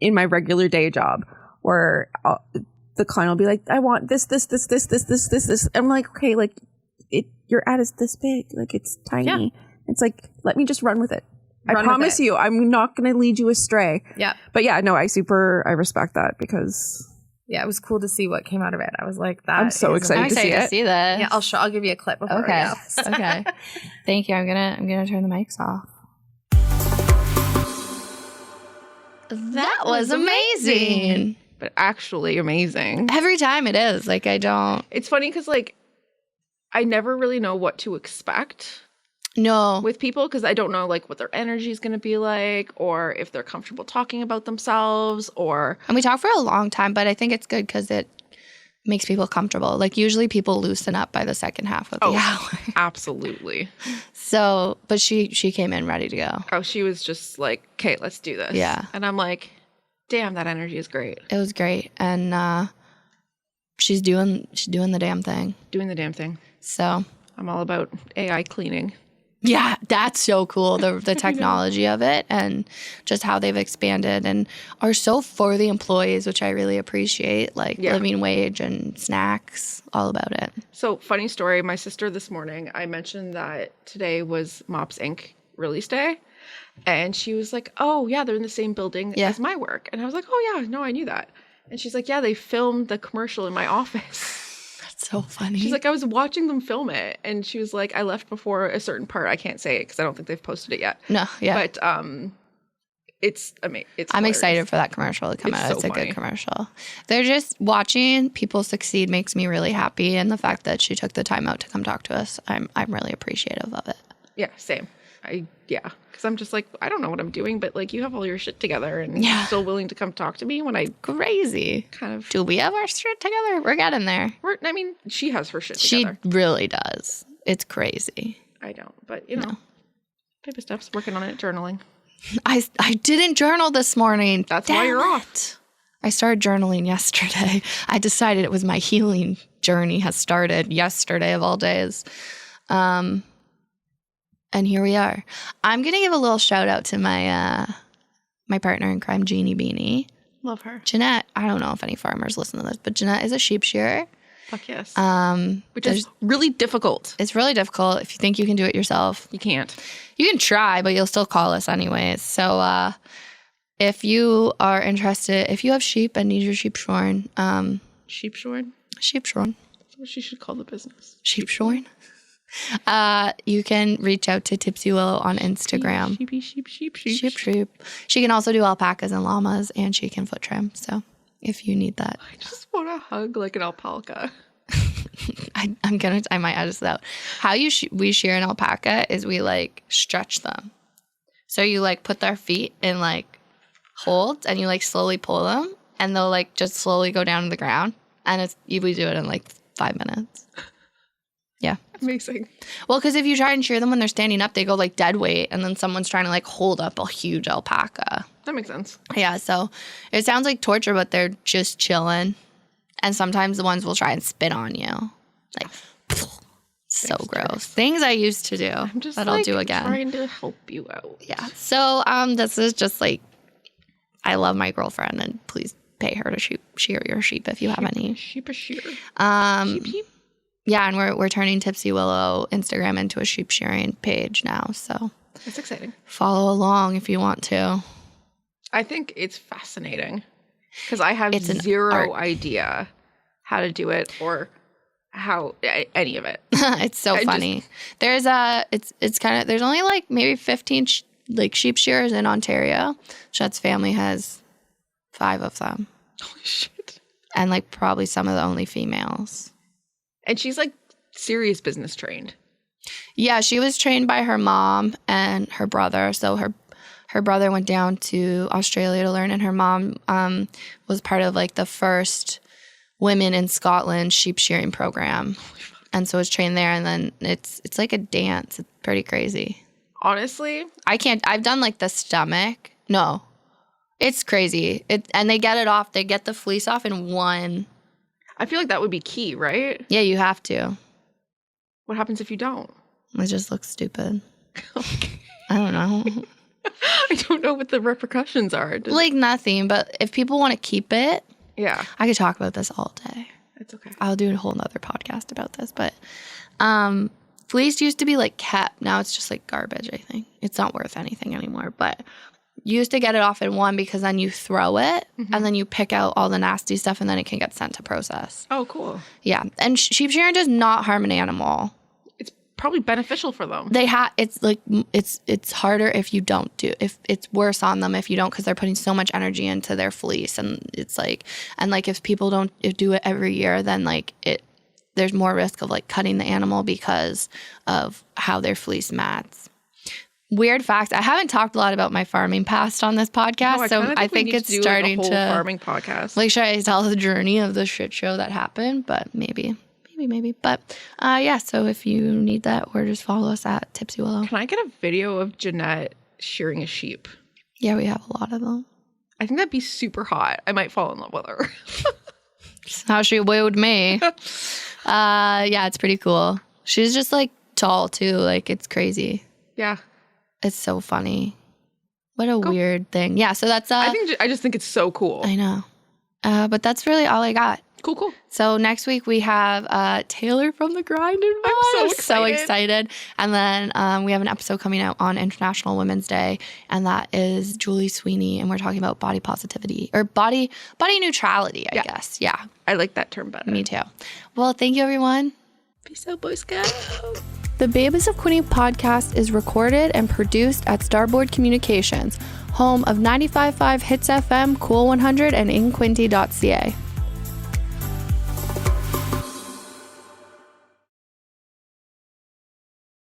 in my regular day job, where the client will be like, I want this. I'm like, okay, like your ad is this big, like it's tiny. Yeah. It's like, let me just run with it. I promise you, I'm not going to lead you astray. Yeah. But yeah, no, I respect that because. Yeah, it was cool to see what came out of it. I was like, that. I'm so excited to see it. that. Yeah, I'll give you a clip before. Okay. Okay. Thank you. I'm gonna turn the mics off. That was amazing. But actually amazing. Every time it is. Like, I don't. It's funny because, like, I never really know what to expect. No. With people, because I don't know, like, what their energy is going to be like, or if they're comfortable talking about themselves, or. And we talk for a long time, but I think it's good because it makes people comfortable. Like, usually people loosen up by the second half of the hour. Absolutely. So, but she came in ready to go. Oh, she was just like, okay, let's do this. Yeah. And I'm like, damn, that energy is great. It was great. And she's doing the damn thing. Doing the damn thing. So. I'm all about AI cleaning. Yeah, that's so cool. The technology of it and just how they've expanded and are so for the employees, which I really appreciate, like living wage and snacks, all about it. So funny story, my sister this morning, I mentioned that today was Mops Inc. release day. And she was like, oh, yeah, they're in the same building as my work. And I was like, oh, yeah, no, I knew that. And she's like, yeah, they filmed the commercial in my office. So funny. She's like, I was watching them film it, and she was like, I left before a certain part. I can't say it because I don't think they've posted it yet. No, yeah, but it's amazing. I'm excited for that commercial to come out. It's a good commercial. They're just watching people succeed makes me really happy, and the fact that she took the time out to come talk to us, I'm really appreciative of it. Yeah, same. Because I'm just like, I don't know what I'm doing, but like you have all your shit together and you're still willing to come talk to me when I crazy kind of. Do we have our shit together? We're getting there. I mean, she has her shit together. She really does. It's crazy. I don't, but you know, type of stuff's working on it, journaling. I didn't journal this morning. That's why you're off. I started journaling yesterday. I decided it was my healing journey has started yesterday of all days. And here we are. I'm going to give a little shout out to my my partner in crime, Jeannie Beanie. Love her. Jeanette, I don't know if any farmers listen to this, but Jeanette is a sheep shearer. Fuck yes. Which is really difficult. It's really difficult. If you think you can do it yourself, you can't. You can try, but you'll still call us anyways. So if you are interested, if you have sheep and need your sheep shorn. Sheep shorn? Sheep shorn. That's what she should call the business. Sheep shorn. You can reach out to Tipsy Willow on Instagram. Sheep. She can also do alpacas and llamas, and she can foot trim. So if you need that, I just want to hug like an alpaca. I might edit this out. How we shear an alpaca is we like stretch them. So you like put their feet in like holds, and you like slowly pull them, and they'll like just slowly go down to the ground, and we do it in like 5 minutes. Yeah. Amazing. Well, because if you try and shear them when they're standing up, they go like dead weight, and then someone's trying to like hold up a huge alpaca. That makes sense. Yeah, so it sounds like torture, but they're just chilling. And sometimes the ones will try and spit on you. Like, so gross. Things I used to do I'm just that like, I'll do again. Trying to help you out. Yeah. So this is just like, I love my girlfriend, and please pay her to shear your sheep if you have any. Sheep. Sheep. Yeah, and we're turning Tipsy Willow Instagram into a sheep shearing page now, so it's exciting. Follow along if you want to. I think it's fascinating because I have zero idea how to do it or how any of it. It's so funny. There's there's only like maybe 15 sheep shearers in Ontario. Chet's family has 5 of them. Holy shit! And like probably some of the only females. And she's like serious business trained. Yeah, she was trained by her mom and her brother. So her brother went down to Australia to learn, and her mom was part of like the first women in Scotland sheep shearing program. And so was trained there, and then it's like a dance. It's pretty crazy. Honestly, I've done like the stomach. No. It's crazy. And they get it off. They get the fleece off in one. I feel like that would be key, right? Yeah, you have to. What happens if you don't? It just looks stupid. I don't know. I don't know what the repercussions are. Like nothing, but if people want to keep it, yeah, I could talk about this all day. it's okay. I'll do a whole nother podcast about this, but fleece used to be like kept. Now it's just like garbage, I think. It's not worth anything anymore, but you used to get it off in one because then you throw it and then you pick out all the nasty stuff and then it can get sent to process. Oh, cool. Yeah. And sheep shearing does not harm an animal. It's probably beneficial for them. It's like, it's harder if you don't if it's worse on them if you don't, because they're putting so much energy into their fleece. And it's like, and like if people don't do it every year, then like there's more risk of like cutting the animal because of how their fleece mats. Weird facts. I haven't talked a lot about my farming past on this podcast, so I think it's starting like a to whole farming podcast. Like, should I tell the journey of the shit show that happened? But maybe. But yeah. So if you need that, or just follow us at Tipsy Willow. Can I get a video of Jeanette shearing a sheep? Yeah, we have a lot of them. I think that'd be super hot. I might fall in love with her. That's how she wooed me. Yeah, it's pretty cool. She's just like tall too. Like it's crazy. Yeah. It's so funny. What a weird thing. Yeah, so that's I just think it's so cool. I know. But that's really all I got. Cool. So next week we have Taylor from the Grind and I'm so excited. And then we have an episode coming out on International Women's Day, and that is Julie Sweeney, and we're talking about body positivity or body neutrality, I guess. Yeah. I like that term better. Me too. Well, thank you, everyone. Peace out, Boy Scout. The Babies of Quinte podcast is recorded and produced at Starboard Communications, home of 95.5 Hits FM, Cool 100, and inquinte.ca.